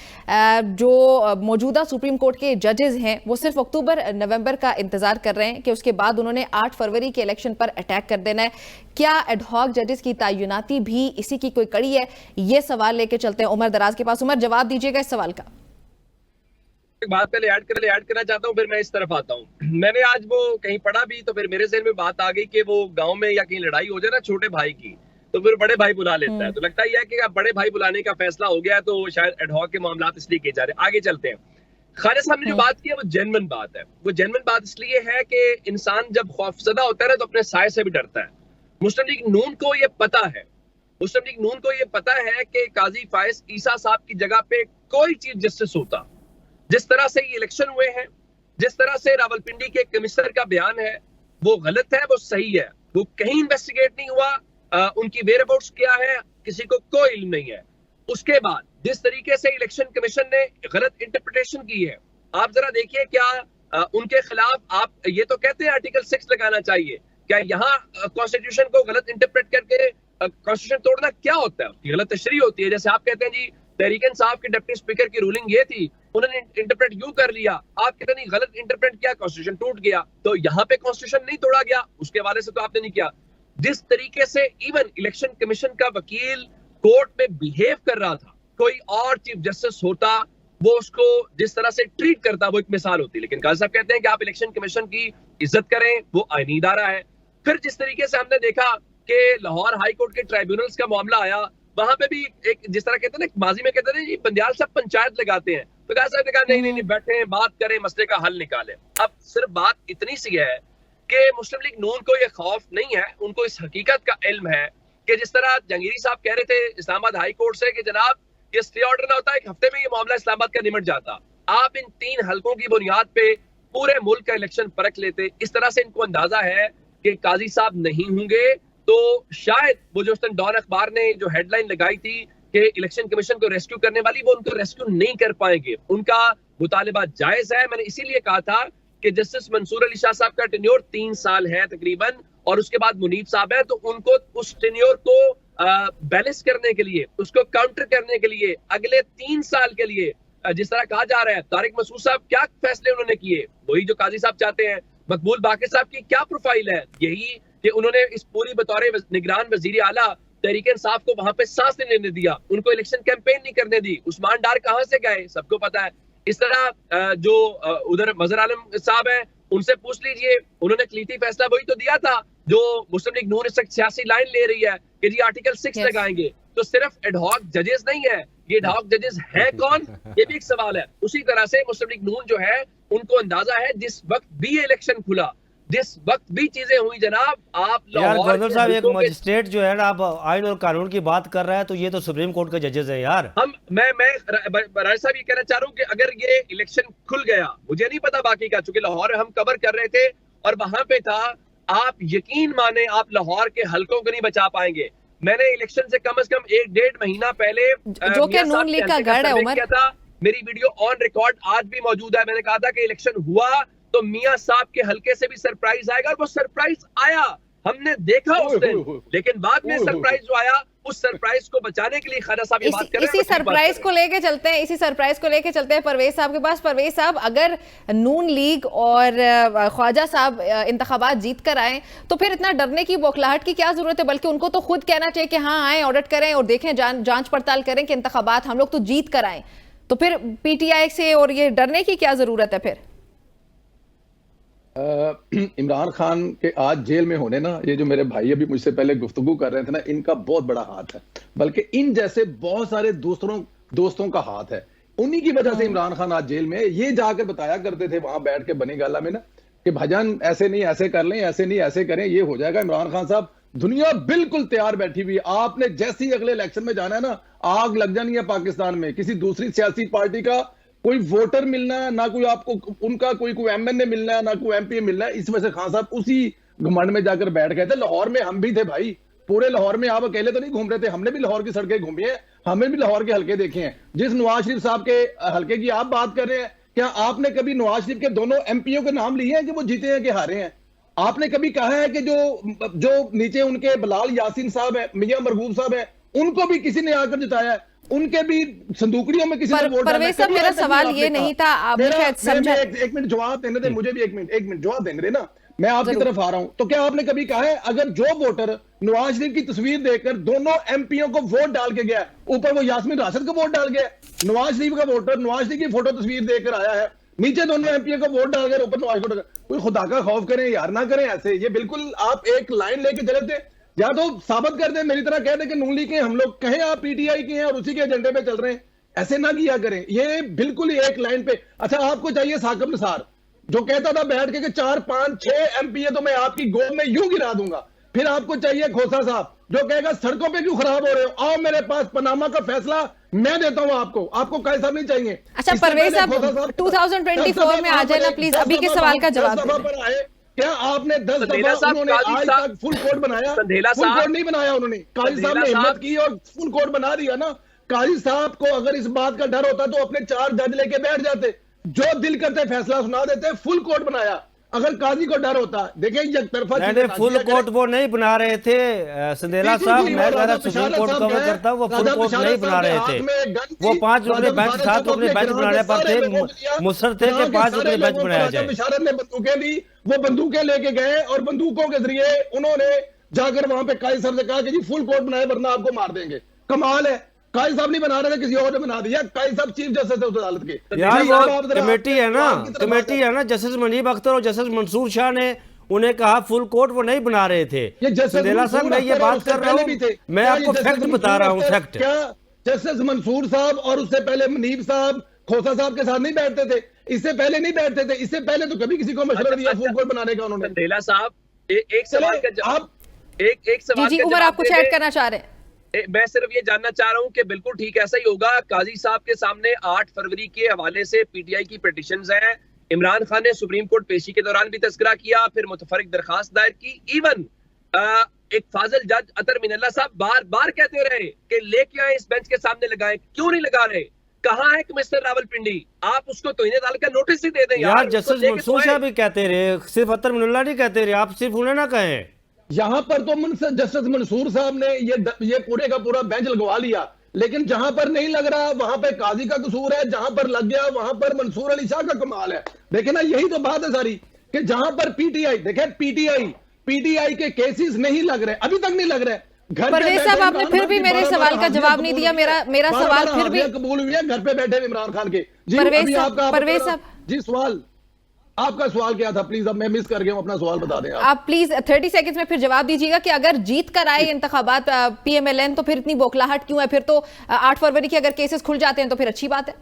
जो मौजूदा सुप्रीम कोर्ट के जजेस हैं वो सिर्फ अक्टूबर नवंबर का इंतजार कर रहे हैं कि उसके बाद उन्होंने 8 फरवरी के इलेक्शन पर अटैक कर देना है। क्या एडहॉक जजेस की तैनाती भी इसी की कोई कड़ी है? ये सवाल लेके चलते हैं उमर दराज के पास। उमर, जवाब दीजिएगा इस सवाल का। एक बात पहले ऐड करना चाहता हूँ, फिर मैं इस तरफ आता हूँ। मैंने आज वो कहीं पढ़ा भी तो फिर मेरे ज़हन में बात आ गई कि वो गांव में या कहीं लड़ाई हो जाए ना छोटे भाई की, तो फिर बड़े भाई बुला लेता है। तो लगता ही है कि अब बड़े भाई बुलाने का फैसला हो गया तो शायद एडहॉक के मामला इसलिए किए जा रहे हैं। आगे चलते हैं। ख्वाजा साहब ने जो बात की है वो जेन्युइन बात है। वो जेन्युइन बात इसलिए है कि इंसान जब खौफजदा होता है ना तो अपने साय से भी डरता है। मुस्लिम लीग नून को ये पता है, मुस्लिम लीग नून को ये पता है कि काजी फायज ईसा साहब की जगह पे कोई चीफ जस्टिस होता, जिस तरह से ये इलेक्शन हुए हैं, जिस तरह से रावलपिंडी के कमिश्नर का बयान है वो गलत है, वो सही है, वो कहीं इन्वेस्टिगेट नहीं हुआ, उनकी वेयरअबाउट्स क्या है किसी को कोई इल्म नहीं है। उसके बाद जिस तरीके से इलेक्शन कमीशन ने गलत इंटरप्रिटेशन की है, आप जरा देखिए क्या उनके खिलाफ आप ये तो कहते हैं आर्टिकल 6 लगाना चाहिए, क्या यहाँ कॉन्स्टिट्यूशन को गलत इंटरप्रेट करके कॉन्स्टिट्यूशन तोड़ना क्या होता है? उसकी गलत तशरीह होती है। जैसे आप कहते हैं जी तहरीक इंसाफ के डिप्टी स्पीकर की रूलिंग ये थी, उन्होंने इंटरप्रेट यूं कर लिया, आप कहते नहीं गलत इंटरप्रेट किया, कॉन्स्टिट्यूशन टूट गया। तो यहाँ पे कॉन्स्टिट्यूशन नहीं तोड़ा गया, उसके हवाले से तो आपने नहीं किया। जिस तरीके से इवन इलेक्शन कमीशन का वकील कोर्ट में बिहेव कर रहा था, कोई और चीफ जस्टिस होता वो उसको जिस तरह से ट्रीट करता वो एक मिसाल होती। लेकिन काजी साहब कहते हैं कि आप इलेक्शन कमीशन की इज्जत करें, वो आईनी इदारा है। फिर जिस तरीके से हमने देखा कि लाहौर हाई कोर्ट के ट्राइब्यूनल्स का मामला आया, वहां पे भी एक जिस तरह कहते हैं ना, माजी में कहते हैं बंदियाल साहब पंचायत लगाते हैं, तो काजी साहब ने कहा नहीं बैठे बात करें, मसले का हल निकालें। अब सिर्फ बात इतनी सी है कि मुस्लिम लीग नून को ये खौफ नहीं है, उनको इस हकीकत का इल्म है कि जिस तरह जहांगीरी साहब कह रहे थे इस्लामाबाद हाई कोर्ट से कि जनाब ये स्टे ऑर्डर ना होता, एक हफ्ते में ये मामला इस्लामाबाद का निमट जाता। आप इन 3 हलकों की बुनियाद पे पूरे मुल्क का इलेक्शन परख लेते। इस तरह से इनको अंदाजा है कि काजी साहब नहीं होंगे तो शायद वो जो डॉन अखबार ने जो हेडलाइन लगाई थी कि इलेक्शन कमीशन को रेस्क्यू करने वाली, वो उनको रेस्क्यू नहीं कर पाएंगे। उनका मुतालिबा जायज है। मैंने इसीलिए कहा था कि जस्टिस मंसूर अली शाह साहब का टेन्योर 3 साल है तकरीबन, और उसके बाद मुनीब साहब है, तो उनको उस टेन्योर को बैलेंस करने के लिए, उसको काउंटर करने के लिए अगले 3 साल के लिए, जिस तरह कहा जा रहा है तारिक मसूद साहब क्या फैसले उन्होंने किए, वही जो काजी साहब चाहते हैं। मकबूल बाकिर साहब की क्या प्रोफाइल है, यही कि उन्होंने इस पूरी बतौर निगरान वजीर आला तहरीक इंसाफ को वहां पे सांस नहीं लेने दिया, उनको इलेक्शन कैंपेन नहीं करने दी। उस्मान डार कहां से गए सबको पता है। इस तरह जो उधर मजहर आलम साहब हैं उनसे पूछ लीजिए, उन्होंने क्लीती फैसला वही तो दिया था जो मुस्लिम लीग नून इस वक्त सियासी लाइन ले रही है कि जी आर्टिकल 6 लगाएंगे। तो सिर्फ एडहॉक जजेस नहीं है, ये एडहॉक जजेस है कौन, ये भी एक सवाल है। उसी तरह से मुस्लिम लीग नून जो है उनको अंदाजा है जिस वक्त भी इलेक्शन खुला, जिस वक्त भी चीजें हुई जनाब, आप यार गवर्नर साहब एक मजिस्ट्रेट जो है ना, आप आइन और कानून की बात कर रहा है तो ये तो सुप्रीम कोर्ट के जजेस है यार। मैं राज साहब ये कहना चाह रहा हूँ कि अगर ये इलेक्शन खुल गया, मुझे नहीं पता बाकी का, चूंकि लाहौर हम कवर कर रहे थे और वहां पे था, आप यकीन माने आप लाहौर के हलकों को नहीं बचा पाएंगे। मैंने इलेक्शन से कम 1.5 महीना पहले जो कि नून लीग का गढ़ है उमर, मेरी वीडियो ऑन रिकॉर्ड आज भी मौजूद है। मैंने कहा था कि इलेक्शन हुआ तो मियां साहब के हलके से भी सरप्राइज आएगा, और वो सरप्राइज आया, हमने देखा उस दिन। लेकिन बाद में सरप्राइज जो आया, उस सरप्राइज को बचाने के लिए खाना साहब ये बात कर रहे हैं। इसी सरप्राइज को लेके चलते हैं, इसी सरप्राइज को लेके चलते हैं परवेज साहब के पास। परवेज साहब, अगर नून लीग और ख्वाजा साहब इंतखाबात जीत कर आए तो फिर इतना डरने की बौखलाहट की क्या जरूरत है? बल्कि उनको तो खुद कहना चाहिए कि हाँ आए, ऑडिट करें और देखें, जांच पड़ताल करें कि इंतखाबात हम लोग तो जीत कर आए। तो फिर पीटीआई से और ये डरने की क्या जरूरत है फिर? इमरान खान के आज जेल में होने ना, ये जो मेरे भाई अभी मुझसे पहले गुफ्तगू कर रहे थे ना, इनका बहुत बड़ा हाथ है, बल्कि इन जैसे बहुत सारे दोस्तों का हाथ है। उन्हीं की वजह से इमरान खान आज जेल में। ये जाकर बताया करते थे वहां बैठ के बनी गाला में ना कि भाईजान ऐसे नहीं ऐसे कर लें, ऐसे नहीं ऐसे करें, ये हो जाएगा। इमरान खान साहब, दुनिया बिल्कुल तैयार बैठी हुई है, आपने जैसे ही अगले इलेक्शन में जाना है ना, आग लग जानी है पाकिस्तान में। किसी दूसरी सियासी पार्टी का कोई वोटर मिलना है ना, कोई आपको उनका कोई एमएनए मिलना है ना, कोई एमपी मिलना है। इस वजह से खान साहब उसी घमंड में जाकर बैठ गए थे। लाहौर में हम भी थे भाई, पूरे लाहौर में आप अकेले तो नहीं घूम रहे थे, हमने भी लाहौर की सड़कें घूमी है, हमें भी लाहौर के हलके देखे हैं। जिस नवाज शरीफ साहब के हलके की आप बात कर रहे हैं, क्या आपने कभी नवाज शरीफ के दोनों एमपीओ के नाम लिए हैं कि वो जीते हैं कि हारे हैं? आपने कभी कहा है कि जो नीचे उनके बिलाल यासीन साहब है, मियां मरगूब साहब है, उनको भी किसी ने आकर जिताया है? उनके भी संदूकड़ियों में किसी ने वोट डाला? साहब, मेरा सवाल ये नहीं था, आप शायद समझा। एक मिनट जवाब देने दे मुझे भी, एक मिनट जवाब देने दे ना, मैं आपकी तरफ आ रहा हूं। तो क्या आपने कभी कहा है अगर जो वोटर नवाज शरीफ की तस्वीर देखकर दोनों एमपीओ को वोट डाल के गया, ऊपर वो यास्मीन राशिद को वोट डाल गया, नवाज शरीफ का वोटर नवाज शरीफ की फोटो तस्वीर देखकर आया है, नीचे दोनों एमपीओ को वोट डाल गए, ऊपर नवाज शरीफ, कोई खुदा का खौफ करें यार, ना करें ऐसे। ये बिल्कुल आप एक लाइन लेके चले थे, या तो साबित कर दे, मेरी तरह कह दे कि नून लीग के हम लोग, कहें आप पीटीआई के हैं और उसी के एजेंडे पे चल रहे हैं, ऐसे ना किया करें। ये बिल्कुल ही एक लाइन पे। अच्छा, आपको चाहिए साकिब निसार जो कहता था बैठ के कि 4, 5, 6 एमपीए तो मैं आपकी गोद में यूं गिरा दूंगा। फिर आपको चाहिए खोसा साहब जो कहेगा सड़कों पे क्यों खराब हो रहे हो, आओ मेरे पास, पनामा का फैसला मैं देता हूं आपको। आपको काहे साहब नहीं चाहिए? अच्छा परवेज साहब, 2024 में आ जाए ना प्लीज, अभी के सवाल का जवाब दें। क्या आपने 10 दफा उन्होंने आज तक फुल कोर्ट बनाया? फुल कोर्ट नहीं बनाया उन्होंने। काजी साहब ने हिम्मत की और फुल कोर्ट बना दिया ना। काजी साहब को अगर इस बात का डर होता तो अपने 4 जज लेके बैठ जाते, जो दिल करते फैसला सुना देते। फुल कोर्ट बनाया। अगर काजी को डर होता, देखिए एक तरफा फुल कोर्ट वो नहीं बना रहे थे संदेला साहब, मैं सुप्रीम कोर्ट कवर करता हूँ, वो फुल कोर्ट नहीं बना रहे थे। वो 5 अपने बेंच था तो अपने बेंच बनाने पर थे, मुसर थे कि 5 अपने बेंच बनाया जाए। बिशारत ने बंदूकें दी, वो बंदूकें लेके गए और बंदूकों के जरिए उन्होंने जाकर वहां पे काजी साहब से कहा कि जी फुल कोर्ट बनाए वरना आपको मार देंगे। कमाल है, काजी साहब नहीं बना रहे थे, किसी और ने बना दिया। काजी साहब चीफ जस्टिस है उस अदालत के। यार वो कमेटी है ना, जस्टिस मुनीब अख्तर और जस्टिस मंसूर शाह ने उन्हें कहा फुल कोर्ट वो नहीं बना रहे थे। संदेला साहब मैं ये बात कर रहा हूँ, मैं आपको फैक्ट बता रहा हूँ। फैक्ट क्या जस्टिस मंसूर साहब और उससे पहले मुनीब साहब खोसा साहब के साथ नहीं बैठते थे? इससे पहले नहीं बैठते थे? इससे पहले तो कभी किसी को मशवरा दिया फुल कोर्ट बनाने का उन्होंने? संदेला साहब एक सवाल का जवाब, एक सवाल जी उमर, आप कुछ ऐड करना चाह रहे हैं? मैं सिर्फ ये जानना चाह रहा हूं कि बिल्कुल ठीक ऐसा ही होगा। काजी साहब के सामने 8 फरवरी के हवाले से पीटीआई की पिटीशंस हैं। इमरान खान ने सुप्रीम कोर्ट पेशी के दौरान भी तस्करा किया, फिर मुतफरिक दरखास्त दायर की। इवन एक फाजिल जज अतर मिनल्ला साहब बार बार कहते रहे कि लेके आए इस बेंच के सामने लगाएं, क्यों नहीं लगा रहे? कहाँ है कमिश्नर रावलपिंडी? आप उसको तोहिने डाल का नोटिस ही दे दें यार। जस्टिस मंसूर साहब भी कहते रहे, सिर्फ अतर मिनल्ला नहीं कहते रहे, आप सिर्फ उन्हें ना कहें। यहां पर तो जस्टिस मंसूर साहब ने ये पूरे का पूरा बेंच लगवा लिया, लेकिन जहां पर नहीं लग रहा वहां पर काजी का कसूर है, जहां पर लग गया वहां पर मंसूर अली शाह का कमाल है। देखे ना, यही तो बात है सारी कि जहां पर पीटीआई, देखे पीटीआई के केसेस नहीं लग रहे, अभी तक नहीं लग रहे। घर पे परवेज साहब, बैठे आपने इमरान फिर खान भी की मेरे बारह-बारह सवाल का हाजिरियां जवाब नहीं कबूल दिया। हुई हैं। मेरा सवाल बारह-बारह फिर भी, हाजिरियां कबूल हुई है घर पे बैठे इमरान खान के। जी परवेज अभी साहब, आपका परवेज साहब, जी सवाल, आपका सवाल क्या था? प्लीज, अब मैं मिस कर गया हूं, अपना सवाल बता दें आप प्लीज 30 सेकंड्स में फिर जवाब दीजिएगा कि अगर जीत कर आए इंतखाबात पीएमएलएन तो फिर इतनी बौखलाहट क्यों है? फिर तो 8 फरवरी के अगर केसेस खुल जाते हैं तो फिर अच्छी बात है।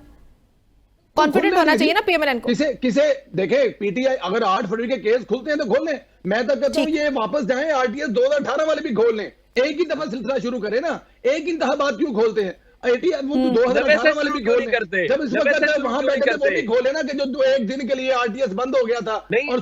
कॉन्फिडेंट होना चाहिए ना पीएमएलएन को। किसे देखे, पीटीआई अगर 8 फरवरी के केस खुलते हैं तो खोल लें। मैं तो कहता हूं ये वापस जाएं, आरटीएस 2018 वाले भी खोल लें। एक ही दफा सिलसिला शुरू करें ना, एक इंतखाबात क्यों खोलते हैं? वो 2018 वाले भी खोल करते, जब इस वक्त वहां बैठे थे वो भी खोले ना, कि जो एक दिन के लिए आरटीएस बंद हो गया था और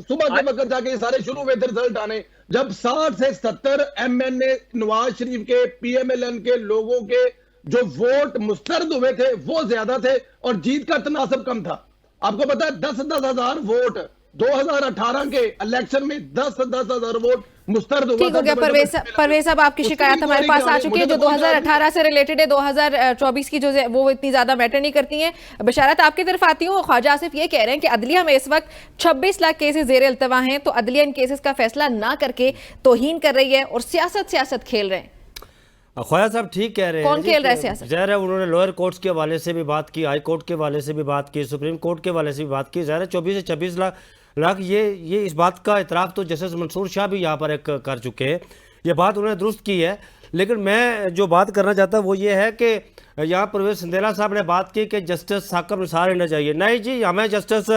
सुबह के वक्त जाके सारे शुरू हुए थे रिजल्ट आने। जब 60 से 70 एमएनए नवाज शरीफ के पीएमएलएन के लोगों के जो वोट मुस्तरद हुए थे वो ज्यादा थे और जीत का तनासब कम था। आपको पता है 10-10 हजार वोट 2018 के इलेक्शन में 10-10 हजार वोट मुस्तरद हुआ। ठीक हो गया परवेज साहब, आपकी शिकायत हमारे पास आ चुकी है जो 2018 से रिलेटेड है। 2024 की जो वो इतनी ज्यादा मैटर नहीं करती हैं। बशारत आपकी तरफ आती हूँ। ख्वाजा आसिफ ये कह रहे हैं कि अदलिया में इस वक्त 26 लाख केसेस जेर अल्तवा हैं, तो अदलिया इन केसेस का फैसला ना करके तौहीन कर रही है और सियासत खेल रहे हैं। ख्वाजा साहब ठीक कह रहे हैं। कौन खेल रहा है सियासत? ज़ाहिर है उन्होंने लोअर कोर्ट्स के हवाले से भी बात की, हाई कोर्ट के हवाले से भी बात की, सुप्रीम कोर्ट के हवाले से भी बात की। ज़ाहिर है 24 से 26 लाख ये इस बात का इतराफ़ तो जस्टिस मंसूर शाह भी यहाँ पर एक कर चुके हैं। ये बात उन्होंने दुरुस्त की है। लेकिन मैं जो बात करना चाहता वो ये है कि यहाँ परवेज संदेला साहब ने बात की कि जस्टिस साकिब निसार रहना चाहिए। नहीं जी, हमें जस्टिस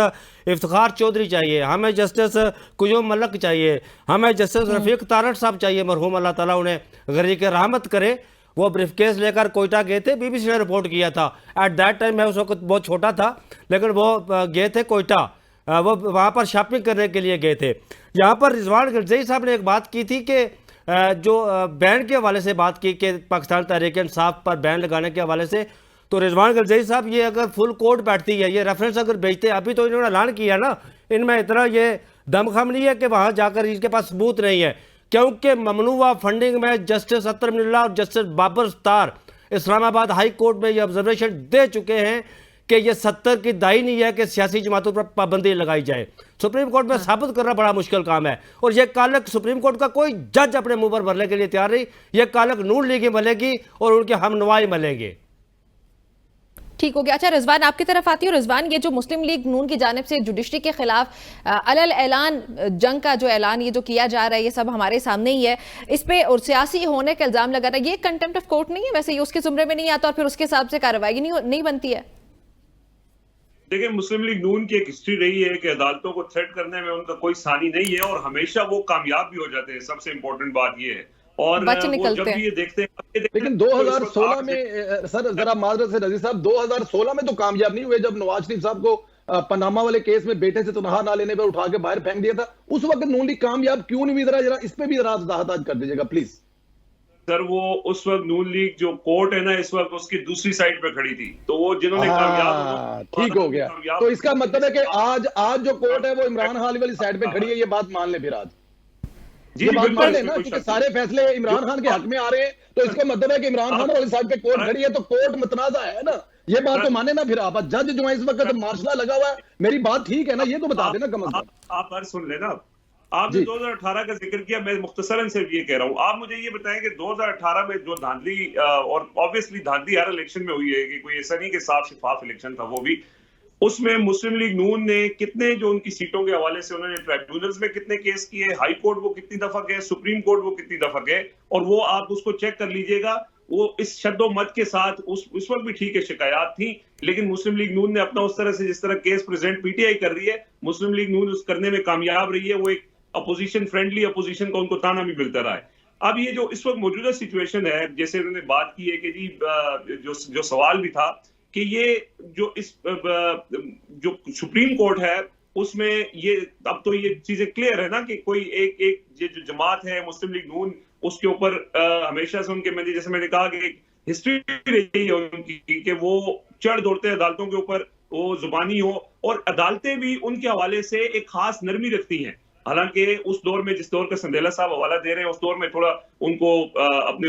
इफ्तिखार चौधरी चाहिए, हमें जस्टिस कुयूम मलक चाहिए, हमें जस्टिस रफ़ीक तारड़ साहब चाहिए, मरहूम अल्लाह ताला उन्हें गरीक रहमत करे। वो ब्रीफकेस लेकर कोयटा गए थे, बीबीसी ने रिपोर्ट किया था। एट दैट टाइम मैं उस वक्त बहुत छोटा था, लेकिन वो गए थे कोयटा, वो वहाँ पर शॉपिंग करने के लिए गए थे। यहाँ पर रिजवान गरजई साहब ने एक बात की थी कि जो बैन के हवाले से बात की कि पाकिस्तान तहरीक इंसाफ पर बैन लगाने के हवाले से, तो रिजवान गरजई साहब ये अगर फुल कोर्ट बैठती है, ये रेफरेंस अगर भेजते, अभी तो इन्होंने ऐलान किया ना, इनमें इतना ये दमखम नहीं है कि वहाँ जाकर इनके पास सबूत नहीं है। क्योंकि ममनुआ फंडिंग में जस्टिस अतर मिल्ला और Justice Babar Sattar Islamabad high court में ये ऑब्जर्वेशन दे चुके हैं कि ये 70 की दाई नहीं है कि सियासी जमातों पर पाबंदी लगाई जाए। सुप्रीम कोर्ट में साबित करना बड़ा मुश्किल काम है और ये कालक सुप्रीम कोर्ट का कोई जज अपने मुंह पर भरने के लिए तैयार नहीं। ये कालक नून लीग मलेगी और उनके हमनवाई मलेंगे। ठीक हो गया। अच्छा रिजवान, आपकी तरफ आती हूँ। रिजवान, ये जो मुस्लिम लीग नून की जानिब से जुडिशरी के खिलाफ अलल ऐलान जंग का जो ऐलान ये जो किया जा रहा है, ये सब हमारे सामने ही है, इस पे और सियासी होने का इल्जाम लगा रहा है, ये कंटेम्प्ट ऑफ कोर्ट नहीं है? वैसे ये उसके जुमरे में नहीं आता और फिर उसके हिसाब से कार्रवाई नहीं बनती है? देखिए, मुस्लिम लीग नून की एक हिस्ट्री रही है कि अदालतों को थ्रेट करने में उनका कोई सानी नहीं है और हमेशा वो कामयाब भी हो जाते हैं। सबसे इंपॉर्टेंट बात ये है। और वो जब भी ये देखते हैं, लेकिन 2016 में सर जरा माजरत से रजी साहब, 2016 में तो कामयाब नहीं हुए जब नवाज शरीफ साहब को पनामा वाले केस में बेटे से तनहा ना लेने पर उठा के बाहर फेंक दिया था। उस वक्त नून लीग कामयाब क्यों नहीं हुई? जरा इस पे भी जरा वजाहत कर दीजिएगा प्लीज। सर वो उस वक्त नून लीग जो कोर्ट है ना, इस वक्त उसकी दूसरी साइड पे खड़ी थी, तो वो जिन्होंने कामयाब, ठीक हो गया। तो इसका मतलब है कि आज जो कोर्ट है वो इमरान खान वाली साइड पे खड़ी है, ये बात मान ले फिर आज जी, ये बात मान बिल्कुल लेना, क्योंकि सारे फैसले इमरान खान के हक में आ रहे हैं, तो इसका मतलब है कि इमरान खान वाली साइड पे कोर्ट खड़ी है, तो कोर्ट मुतनाज़ा है ना। ये बात तो माने ना फिर आप। जज जो है इस वक्त मार्शला लगा हुआ है, मेरी बात ठीक है ना? ये तो बता देना कम से कम। आप सुन लेना। आपने 2018 का जिक्र किया, मैं मुख्तसरन सिर्फ ये कह रहा हूँ, आप मुझे ये बताएं कि 2018 में जो धांधली, और ऑब्वियसली धांधली हर इलेक्शन में हुई है, कि कोई ऐसा नहीं कि साफ शिफाफ इलेक्शन था, वो भी उसमें मुस्लिम लीग नून ने कितने, जो उनकी सीटों के हवाले से उन्होंने ट्राइब्यूनल्स में कितने केस किए, हाई कोर्ट वो कितनी दफा गए, सुप्रीम कोर्ट वो कितनी दफा गए, और वो आप उसको चेक कर लीजिएगा। वो इस शद्दो मत के साथ उस वक्त भी ठीक है शिकायत थी, लेकिन मुस्लिम लीग नून ने अपना उस तरह से, जिस तरह केस प्रेजेंट पीटीआई कर रही है, मुस्लिम लीग नून उस करने में कामयाब रही है। वो एक अपोजिशन फ्रेंडली अपोजिशन का उनको ताना भी मिलता रहा है। अब ये जो इस वक्त मौजूदा सिचुएशन है, जैसे उन्होंने बात की है कि जी जो सवाल भी था कि ये जो सुप्रीम कोर्ट है उसमें ये अब तो ये चीजें क्लियर है ना कि कोई एक जो जमात है मुस्लिम लीग नून, उसके ऊपर हमेशा से उनके, जैसे मैंने कहा कि हिस्ट्री रही है उनकी कि वो चढ़ दौड़ते हैं अदालतों के ऊपर, वो जुबानी हो, और अदालतें भी उनके हवाले से एक खास नरमी रखती हैं। हालांकि उस दौर में, जिस दौर का संदेला साहब हवाला दे रहे हैं, उस दौर में थोड़ा उनको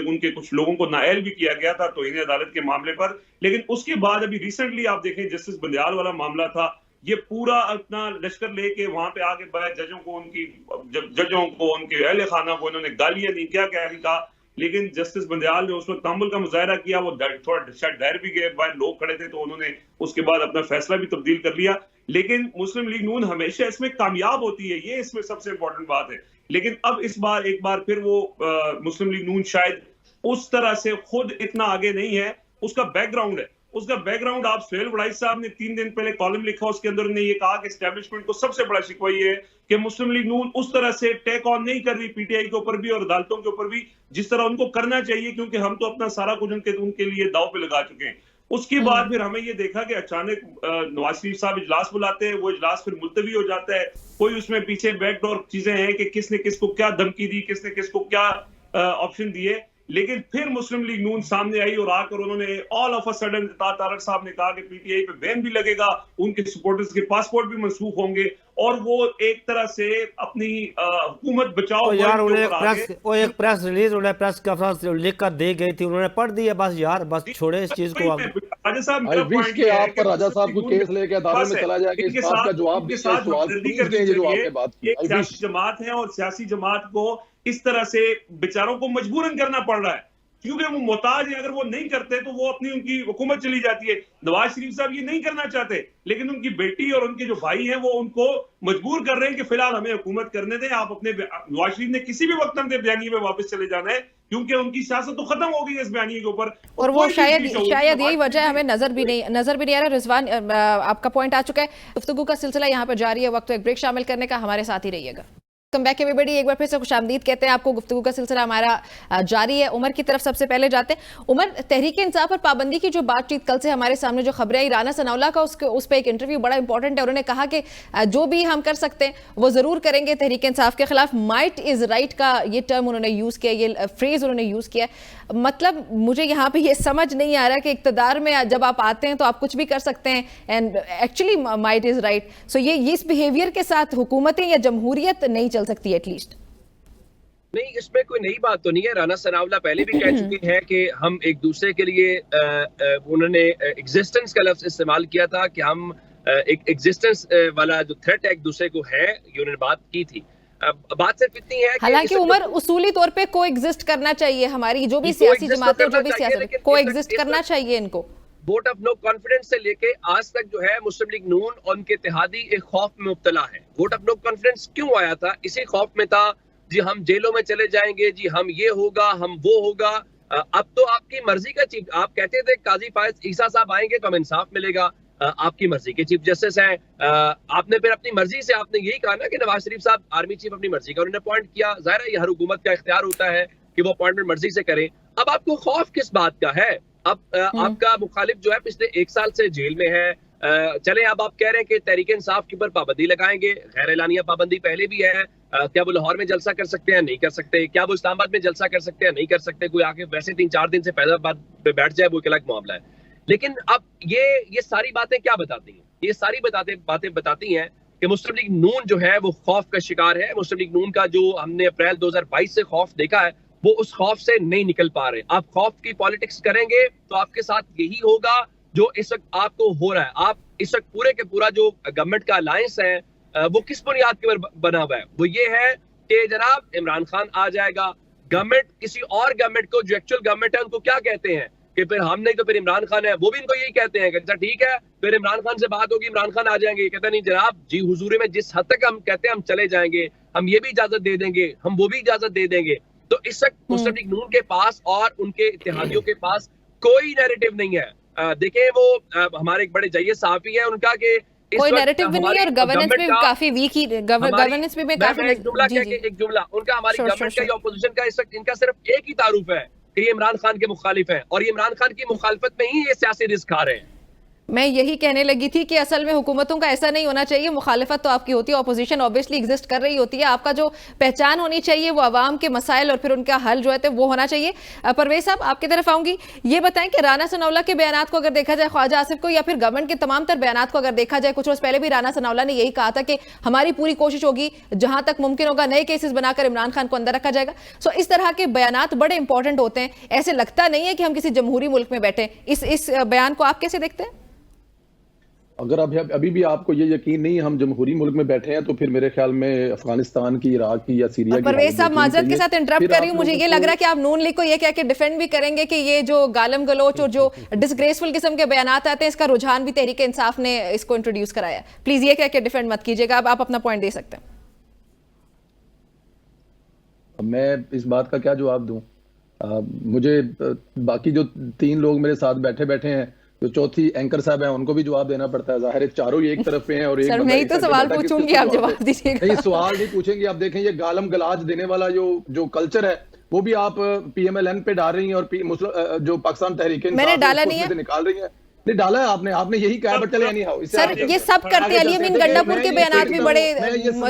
उनके कुछ लोगों को नाअहल भी किया गया था तौहीन अदालत के मामले पर। लेकिन उसके बाद अभी रिसेंटली आप देखें, जस्टिस बंदियाल वाला मामला था, ये पूरा अपना लश्कर लेके वहां पे आगे बढ़े, जजों को, उनके अहले खाना को इन्होंने गालियां दी, क्या कहा लेकिन जस्टिस बंदयाल ने उस वक्त तहम्मुल का मुजाहरा किया, वो थोड़ा शायद डर भी गए, बाहर लोग खड़े थे, तो उन्होंने उसके बाद अपना फैसला भी तब्दील कर लिया। लेकिन मुस्लिम लीग नून हमेशा इसमें कामयाब होती है, ये इसमें सबसे इंपॉर्टेंट बात है। लेकिन अब इस बार एक बार फिर वो मुस्लिम लीग नून शायद उस तरह से खुद इतना आगे नहीं है। उसका बैकग्राउंड है, उसका बैकग्राउंड आप सुहेल वड़ाई साहब ने 3 दिन पहले कॉलम लिखा, उसके अंदर उन्होंने ये कहा कि एस्टैब्लिशमेंट को सबसे बड़ा शिकवा ये है कि मुस्लिम लीग नून उस तरह से टेक ऑन नहीं कर रही पीटीआई के ऊपर भी और अदालतों के ऊपर भी जिस तरह उनको करना चाहिए, क्योंकि हम तो अपना सारा कुछ उनके लिए दाव पे लगा चुके हैं। उसके बाद फिर हमें ये देखा कि अचानक नवाज शरीफ साहब इजलास बुलाते हैं, वो इजलास फिर मुलतवी हो जाता है। कोई उसमें पीछे बैकडोर चीजें हैं कि किसने किसको क्या धमकी दी, किसने किसको क्या ऑप्शन दिए। लेकिन फिर मुस्लिम लीग नून सामने आई और आकर उन्होंने all of a sudden Tariq sahab ने कहा कि पीटीआई पे बैन भी लगेगा, उनके सपोर्टर्स के पासपोर्ट भी मनसूख होंगे, और वो एक तरह से अपनी हुकूमत बचाओ यार उन्हें एक प्रेस रिलीज, उन्हें प्रेस कॉन्फ्रेंस लिख कर दी गई थी, उन्होंने पढ़ दी है, बस यार बस छोड़े इस चीज को। राजा साहब आप पर राजा साहब को केस लेके अदालत में चला जाएगा, इस बात का जवाब के साथ जो आपने बात की। एक सियासी जमात है और सियासी जमात को इस तरह से बेचारों को मजबूरन करना पड़ रहा है, क्योंकि वो मोहताज है। अगर वो नहीं करते तो वो अपनी उनकी हुकूमत चली जाती है। नवाज शरीफ साहब ये नहीं करना चाहते, लेकिन उनकी बेटी और उनके जो भाई हैं वो उनको मजबूर कर रहे हैं कि फिलहाल हमें हुकूमत करने दें, आप अपने। नवाज शरीफ ने किसी भी वक्त अपने बयानिए में वापस चले जाना है, क्योंकि उनकी सियासत तो खत्म हो गई है इस बयानिए के ऊपर। और वो शायद यही वजह है, हमें नजर भी नहीं आ रहा। रिजवान, आपका पॉइंट आ चुका है, गुफ्तगू का सिलसिला यहाँ पर जारी है, वक्त एक ब्रेक शामिल करने का, हमारे साथ ही रहिएगा। वेलकम बैक एवरीबॉडी, एक बार फिर से खुशामदीद कहते हैं आपको। गुफ्तगू का सिलसिला हमारा जारी है। उमर की तरफ सबसे पहले जाते हैं। उमर, तहरीक इंसाफ और पाबंदी की जो बातचीत कल से हमारे सामने जो खबरें आई, राना सनाउल्लाह का उस पर एक इंटरव्यू बड़ा इंपॉर्टेंट है। उन्होंने कहा कि जो भी हम कर सकते हैं वो जरूर करेंगे तहरीक इंसाफ के खिलाफ। माइट इज राइट का ये टर्म उन्होंने यूज किया, ये फ्रेज उन्होंने यूज किया। मतलब मुझे यहाँ पे ये समझ नहीं आ रहा कि इक्तदार में जब आप आते हैं तो आप कुछ भी कर सकते हैं, and actually might is right. So ये इस बिहेवियर के साथ हुकूमतें या जमहूरियत नहीं चल सकती एटलीस्ट। नहीं, इसमें कोई नई बात तो नहीं है। राना सनाउल्लाह पहले भी कह चुके हैं कि हम एक दूसरे के लिए, उन्होंने एग्जिस्टेंस का लफ्ज इस्तेमाल किया था कि हम एक एग्जिस्टेंस वाला जो थ्रेट है एक दूसरे को है, ये उन्होंने बात की थी। बात सिर्फ इतनी है, हालांकि उमर उसूली तौर पे को एग्जिस्ट करना चाहिए, हमारी जो भी सियासी जमातें, जो भी सियासत को एग्जिस्ट करना चाहिए इनको। वोट ऑफ नो कॉन्फिडेंस से लेके आज तक जो है मुस्लिम लीग नून और उनके इत्तेहादी एक खौफ में मुब्तला है। वोट ऑफ नो कॉन्फिडेंस क्यों आया था? इसी खौफ में था जी हम जेलों में चले जाएंगे, जी हम ये होगा, हम वो होगा। अब तो आपकी मर्जी का चीफ, आप कहते थे काजी फायज ईसा साहब आएंगे तो हमें इंसाफ मिलेगा, आपकी मर्जी के चीफ जस्टिस हैं। आपने फिर अपनी मर्जी से आपने यही कहा ना कि नवाज शरीफ साहब आर्मी चीफ अपनी मर्जी का उन्होंने अपॉइंट किया। जाहिर है ये हर हुकूमत का इख्तियार होता है कि वो अपॉइंटमेंट मर्जी से करें। अब आपको खौफ किस बात का है? अब आपका मुखालिफ जो है पिछले 1 साल से जेल में है। चले अब आप कह रहे हैं कि तहरीक इंसाफ के ऊपर पाबंदी लगाएंगे, गैर एलानिया पाबंदी पहले भी है। क्या वो लाहौर में जलसा कर सकते हैं? नहीं कर सकते। क्या वो इस्लामाबाद में जलसा कर सकते हैं? नहीं कर सकते। कोई आके वैसे 3-4 दिन से फैजाबाद पे बैठ जाए वो एक अलग मामला है। लेकिन अब ये सारी बातें क्या बताती हैं? ये सारी बातें बताती हैं कि मुस्लिम लीग नून जो है वो खौफ का शिकार है। मुस्लिम लीग नून का जो हमने अप्रैल 2022 से खौफ देखा है वो उस खौफ से नहीं निकल पा रहे। आप खौफ की पॉलिटिक्स करेंगे तो आपके साथ यही होगा जो इस वक्त आपको हो रहा है। आप इस वक्त पूरे के पूरा जो गवर्नमेंट का अलायंस है वो किस बुनियाद के ऊपर बना हुआ है? वो ये है कि जनाब इमरान खान आ जाएगा, गवर्नमेंट किसी और गवर्नमेंट को जो एक्चुअल गवर्नमेंट है उनको क्या कहते हैं कि फिर हम नहीं तो फिर इमरान खान है, वो भी इनको यही कहते हैं कि अच्छा ठीक है फिर इमरान खान से बात होगी, इमरान खान आ जाएंगे। ये कहते नहीं जनाब जी हुजूरी में जिस हद तक हम कहते हैं हम चले जाएंगे, हम ये भी इजाजत दे देंगे, हम वो भी इजाजत दे देंगे। तो इस वक्त मुस्लिम लीग नून के पास और उनके इत्तेहादियों के पास कोई नैरेटिव नहीं है। देखें वो हमारे एक बड़े जइयस सहाफी है उनका कि कोई नैरेटिव भी नहीं है और गवर्नेंस में काफी वीक ही, गवर्नेंस में काफी। एक जुमला उनका हमारी गवर्नमेंट का या ऑपोजिशन का इस वक्त इनका सिर्फ एक ही तारुफ है कि ये इमरान खान के मुखालिफ हैं और ये इमरान खान की मुखालफत में ही ये सियासी रिस्क खा रहे हैं। मैं यही कहने लगी थी कि असल में हुकूमतों का ऐसा नहीं होना चाहिए। मुखालिफत तो आपकी होती है, ऑपोजिशन ऑब्वियसली एग्जिस्ट कर रही होती है। आपका जो पहचान होनी चाहिए वो अवाम के मसाइल और फिर उनका हल जो है वो होना चाहिए। परवेज साहब आपकी तरफ आऊंगी, ये बताएं कि राना सनाउल्लाह के बयानात को अगर देखा जाए, ख्वाजा आसिफ को या फिर गवर्नमेंट के तमाम तर बयानात को अगर देखा जाए, कुछ रोज पहले भी राना सनाउल्लाह ने यही कहा था कि हमारी पूरी कोशिश होगी जहां तक मुमकिन होगा नए केसेस बनाकर इमरान खान को अंदर रखा जाएगा। सो इस तरह के बयानात बड़े इंपॉर्टेंट होते हैं। ऐसे लगता नहीं है कि हम किसी जमहूरी मुल्क में बैठे। इस बयान को आप कैसे देखते हैं? अगर अभी भी आपको ये यकीन नहीं हम जमहूरी मुल्क में बैठे हैं, तो फिर मेरे ख्याल में अफगानिस्तान की, इराक की या सीरिया की परवेज साहब, माजरत के साथ इंटरप्ट कर रही हूँ, मुझे ये लग रहा है कि आप नून लीग को ये कह के डिफेंड भी करेंगे कि ये जो गालम गलोच और जो डिसग्रेसफुल किस्म के बयानात आते हैं, इसका रुझान भी तहरीक इंसाफ ने इसको इंट्रोड्यूस कराया। प्लीज ये कह के डिफेंड मत कीजिएगा, अब आप अपना पॉइंट दे सकते हैं। मैं इस बात का क्या जवाब दूं? मुझे बाकी जो 3 लोग मेरे साथ बैठे हैं, जो चौथी एंकर साहब हैं, उनको भी जवाब देना पड़ता है। जाहिर है चारों ही एक तरफ पे हैं और एक सर, बंदा मैं ही एक तो करके सवाल बैठा है, पूछूंगी, किसको आप जवाब दीजिएगा। नहीं, सवाल नहीं पूछेंगे। आप देखें, ये गालम गलाज देने वाला जो कल्चर है, वो भी आप PMLN पे डाल रही हैं और जो पाकिस्तान तहरीक इंसाफ मैंने डाला नहीं है, निकाल रही है। नहीं डाला है आपने यही कहा, बट चले नहीं आओ। सर ये सब करते हैं, अली अमीन गंडापुर के बयानात भी बड़े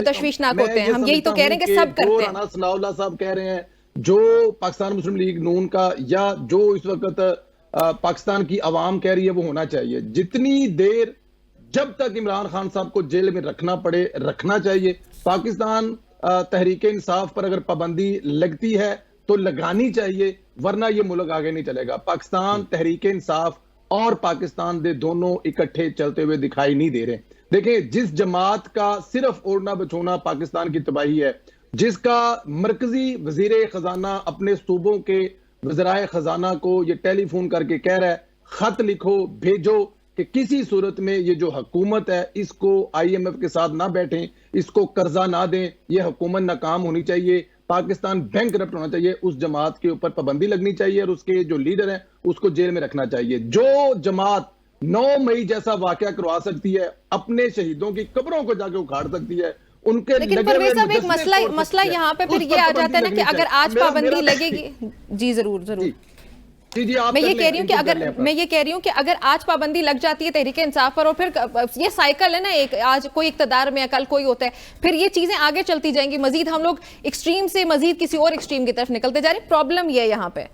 तशवीशनाक होते हैं, हम यही तो कह रहे हैं कि सब करते हैं। राना सनाउल्लाह साहब कह रहे हैं, जो पाकिस्तान मुस्लिम लीग नून का या जो इस वक्त पाकिस्तान की आवाम कह रही है, वो होना चाहिए। जितनी देर जब तक इमरान खान साहब को जेल में रखना पड़े, रखना चाहिए। पाकिस्तान तहरीक इंसाफ पर अगर पाबंदी लगती है तो लगानी चाहिए, वरना ये मुल्क आगे नहीं चलेगा। पाकिस्तान तहरीक इंसाफ और पाकिस्तान दे दोनों इकट्ठे चलते हुए दिखाई नहीं दे रहे। देखिए, जिस जमात का सिर्फ ओढ़ना बछोना पाकिस्तान की तबाही है, जिसका मरकजी वजीर खजाना अपने सूबों के वज़राए खजाना को ये टेलीफोन करके कह रहा है, खत लिखो, भेजो कि किसी सूरत में ये जो हुकूमत है, इसको IMF के साथ ना बैठें, इसको कर्जा ना दें, ये हुकूमत नाकाम होनी चाहिए, पाकिस्तान बैंकरप्ट होना चाहिए। उस जमात के ऊपर पाबंदी लगनी चाहिए और उसके जो लीडर हैं उसको जेल में रखना चाहिए। जो जमात 9 मई जैसा वाकया करवा सकती है, अपने शहीदों की कब्रों को जाके उखाड़ सकती है, उनके लेकिन परवेज साहब, एक मसला यहाँ पे फिर ये आ जाता है ना कि अगर आज पाबंदी लगेगी, जी जरूर जरूर, मैं ये कह रही हूँ कि अगर आज पाबंदी लग जाती है तहरीक इंसाफ पर, और फिर ये साइकिल है ना, एक आज कोई इक्तदार में, कल कोई होता है, फिर ये चीजें आगे चलती जाएंगी, मजीद हम लोग एक्सट्रीम से मजीद किसी और एक्सट्रीम की तरफ निकलते जा रहे हैं। प्रॉब्लम ये है यहाँ पे,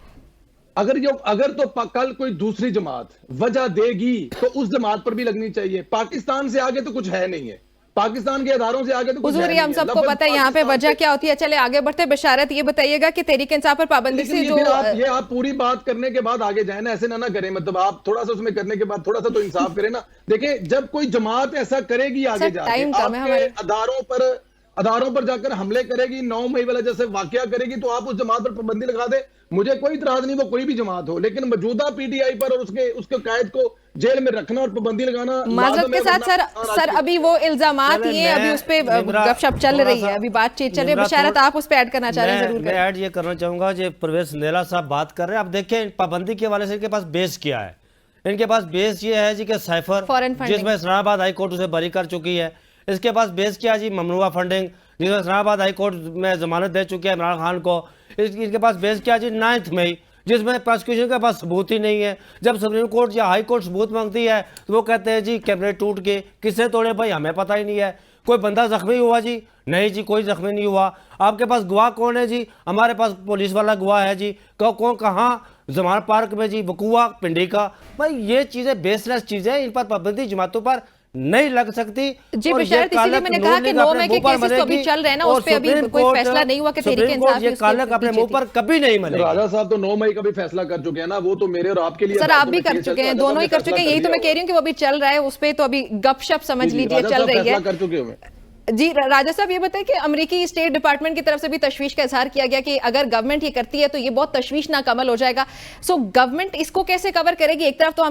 अगर तो कल कोई दूसरी जमात वजह देगी तो उस जमात पर भी लगनी चाहिए। पाकिस्तान से आगे तो कुछ है नहीं है, पाकिस्तान के अदारों से आगे तो कुछ हुजूर, हम सबको पता है यहाँ पे वजह क्या होती है। चले आगे बढ़ते। बशारत, ये बताइएगा कि तहरीक इंसाफ पर पाबंदी से जो आप पूरी बात करने के बाद आगे जाए ना, ऐसे ना करें। मतलब आप थोड़ा सा उसमें करने के बाद थोड़ा सा तो इंसाफ करें ना। देखें, जब कोई जमात ऐसा करेगी आगे जाके, अदारों पर जाकर हमले करेगी, 9 मई वाला जैसे वाकया करेगी, तो आप उस जमात पर पाबंदी लगा दे, मुझे कोई इतराज नहीं, वो कोई भी जमात हो। लेकिन मौजूदा PTI पर और उसके कायद को जेल में रखना और पाबंदी लगाना, माजरत के साथ सर अभी वो इल्जामात ये अभी उस पे गपशप चल रही है, अभी बातचीत चल रही है। बशारत, आप उस पे ऐड करना चाह रहे हैं, जरूर मैं ऐड ये करना चाहूंगा। जो परवेज नेला साहब बात कर रहे हैं, आप देखें पाबंदी के हवाले से इनके पास बेस क्या है। इनके पास बेस ये है जी कि साइफर, जिसमें इस्लामाबाद हाई कोर्ट उसे बरी कर चुकी है। इसके पास बेस क्या है जी, ममनुआ फंडिंग, जिसमें इस्लामाबाद हाई कोर्ट में जमानत दे चुकी है इमरान खान को। इनके पास बेस क्या है जी, 9 मई, जिसमें प्रोसिक्यूशन के पास सबूत ही नहीं है। जब सुप्रीम कोर्ट या हाई कोर्ट सबूत मांगती है तो वो कहते हैं जी कैबिनेट टूट के, किससे तोड़े भाई हमें पता ही नहीं है। कोई बंदा जख्मी हुआ जी, नहीं जी कोई जख्मी नहीं हुआ। आपके पास गवाह कौन है जी, हमारे पास पुलिस वाला गवाह है जी। कौन कहाँ, जमान पार्क में जी, वकूआ पिंडी का। भाई ये चीज़ें बेसलेस चीज़ें, इन पर पाबंदी जमातों पर नहीं लग सकती जी। बशरत, इसीलिए मैंने कहा कि 9 मई के केसेस तो अभी चल रहे हैं ना, उस पे अभी कोई फैसला नहीं हुआ कि तहरीक इंसाफ ये कालक अपने मुंह पर कभी नहीं मिलेगा। राजा साहब तो 9 मई का भी फैसला कर चुके हैं ना, वो तो मेरे और आपके लिए सर आप भी कर चुके हैं, दोनों ही कर चुके हैं। यही तो मैं कह रही हूँ कि वो अभी चल रहा है, उस पे तो अभी गपशप समझ लीजिए चल रही है। कर चुके हैं जी। राजा साहब, ये बताएं कि अमेरिकी स्टेट डिपार्टमेंट की तरफ से भी तशवीश का इजहार किया गया कि अगर गवर्नमेंट ये करती है तो ये बहुत तशवीशनाक अमल हो जाएगा। सो गवर्नमेंट इसको कैसे कवर करेगी? एक तरफ तो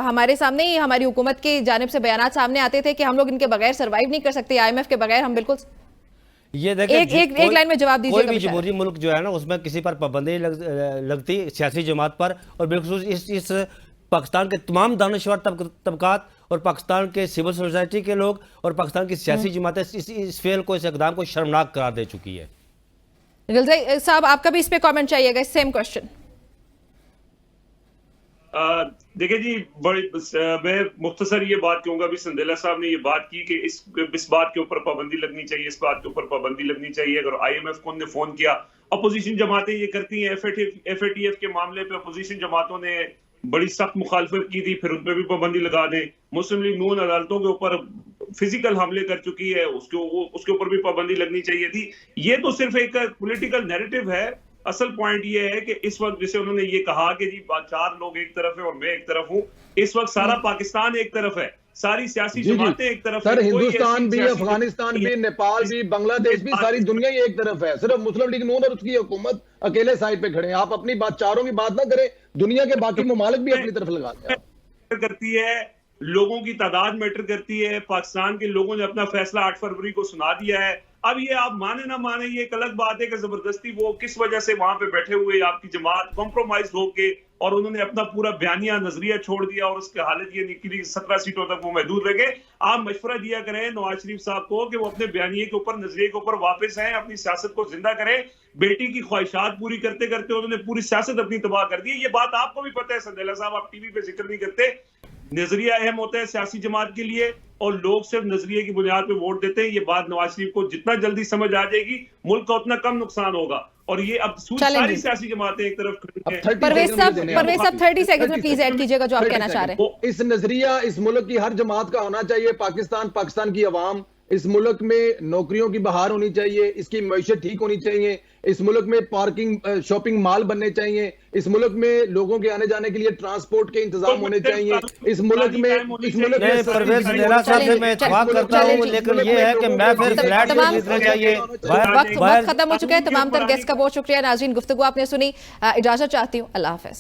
हमारे सामने ही हमारी हुकूमत की जानिब से बयानात सामने आते थे कि हम लोग इनके बगैर सर्वाइव नहीं कर सकते, IMF के बगैर हम बिल्कुल। ये देखिए, एक लाइन में जवाब दीजिए। कोई भी जमहूरी मुल्क जो है ना, उसमें किसी पर पाबंदी लगती सियासी जमात पर, और बिल्कुल इस पाकिस्तान के तमाम दानिशवर तबकात और पाकिस्तान के सिविल सोसाइटी के लोग और पाकिस्तान की सियासी जमातें इस फेल को, इस इक़दाम को शर्मनाक करार दे चुकी है। गिलज़ाई साहब, आपका भी इस पे कमेंट चाहिएगा, सेम क्वेश्चन। देखिए जी, मैं मुख्तसर ये बात कहूंगा, अभी संदेला साहब ने ये बात की कि इस बात के ऊपर पाबंदी लगनी चाहिए, इस बात के ऊपर पाबंदी लगनी चाहिए। अगर IMF को ने फोन किया, अपोजिशन जमातें ये करती हैं, FATF के मामले पे अपोजिशन जमातों ने बड़ी सख्त मुखालफत की थी, फिर उन पर भी पाबंदी लगा दें। मुस्लिम लीग नून अदालतों के ऊपर फिजिकल हमले कर चुकी है, उसके ऊपर भी पाबंदी लगनी चाहिए थी। ये तो सिर्फ एक पॉलिटिकल नैरेटिव है। असल पॉइंट ये है कि इस वक्त जैसे उन्होंने ये कहा कि जी 4 लोग एक तरफ है और मैं एक तरफ हूं, इस वक्त सारा पाकिस्तान एक तरफ है। सारी सियासी जी जी जमातें एक तरफ सर, है, कोई हिंदुस्तान ऐसी भी, सियासी अफगानिस्तान जमात भी, नेपाल भी, बांग्लादेश भी, सारी दुनिया ही एक तरफ है। सिर्फ मुस्लिम लीग नून और उसकी हुकूमत अकेले साइड पे खड़े हैं। आप अपनी बात, चारों की बात ना करें, दुनिया के बाकी ममालिक भी अपनी तरफ लगा लें आप। करती है, लोगों की तादाद मैटर करती है। पाकिस्तान के लोगों ने अपना फैसला 8 फरवरी को सुना दिया है। अब ये आप माने ना माने, ये एक अलग बात है कि जबरदस्ती वो किस वजह से वहां पे बैठे हुए आपकी जमात कॉम्प्रोमाइज होके और उन्होंने अपना पूरा बयानिया नजरिया छोड़ दिया और उसकी हालत ये निकली 17 सीटों तक वो महदूद रह गए। आप मशवरा दिया करें नवाज शरीफ साहब को कि वो अपने बयानिए के ऊपर, नजरिए के ऊपर वापस आए, अपनी सियासत को जिंदा करें। बेटी की ख्वाहिशात पूरी करते करते उन्होंने पूरी सियासत अपनी तबाह कर दी। ये बात आपको भी पता है संदेला साहब, आप टीवी पे जिक्र नहीं करते। नजरिया अहम होता है सियासी जमात के लिए और लोग सिर्फ नजरिए की बुनियाद पे वोट देते हैं। ये बात नवाज शरीफ को जितना जल्दी समझ आ जाएगी, मुल्क का उतना कम नुकसान होगा। और ये अब सारी सियासी जमातें एक तरफ खड़ी हैं। परवेज साहब 30 सेकंड में प्लीज ऐड कीजिएगा जो आप कहना चाह रहे हैं। इस नजरिया इस मुल्क की हर जमात का होना चाहिए। पाकिस्तान की अवाम, इस मुल्क में नौकरियों की बहार होनी चाहिए, इसकी मईशत ठीक होनी चाहिए, इस मुल्क में पार्किंग शॉपिंग मॉल बनने चाहिए, इस मुल्क में लोगों के आने जाने के लिए ट्रांसपोर्ट के इंतजाम होने चाहिए, इस मुल्क में परवेज संदेला साहब से मैं इत्तेफाक करता हूं, लेकिन ये है कि मैं फिर फ्लैट में जीतना चाहिए। वक्त खत्म हो चुका है। तमाम तर गेस्ट का बहुत शुक्रिया। नाज़रीन, गुफ्तगू आपने सुनी, इजाजत चाहती हूँ। अल्लाह हाफ़िज़।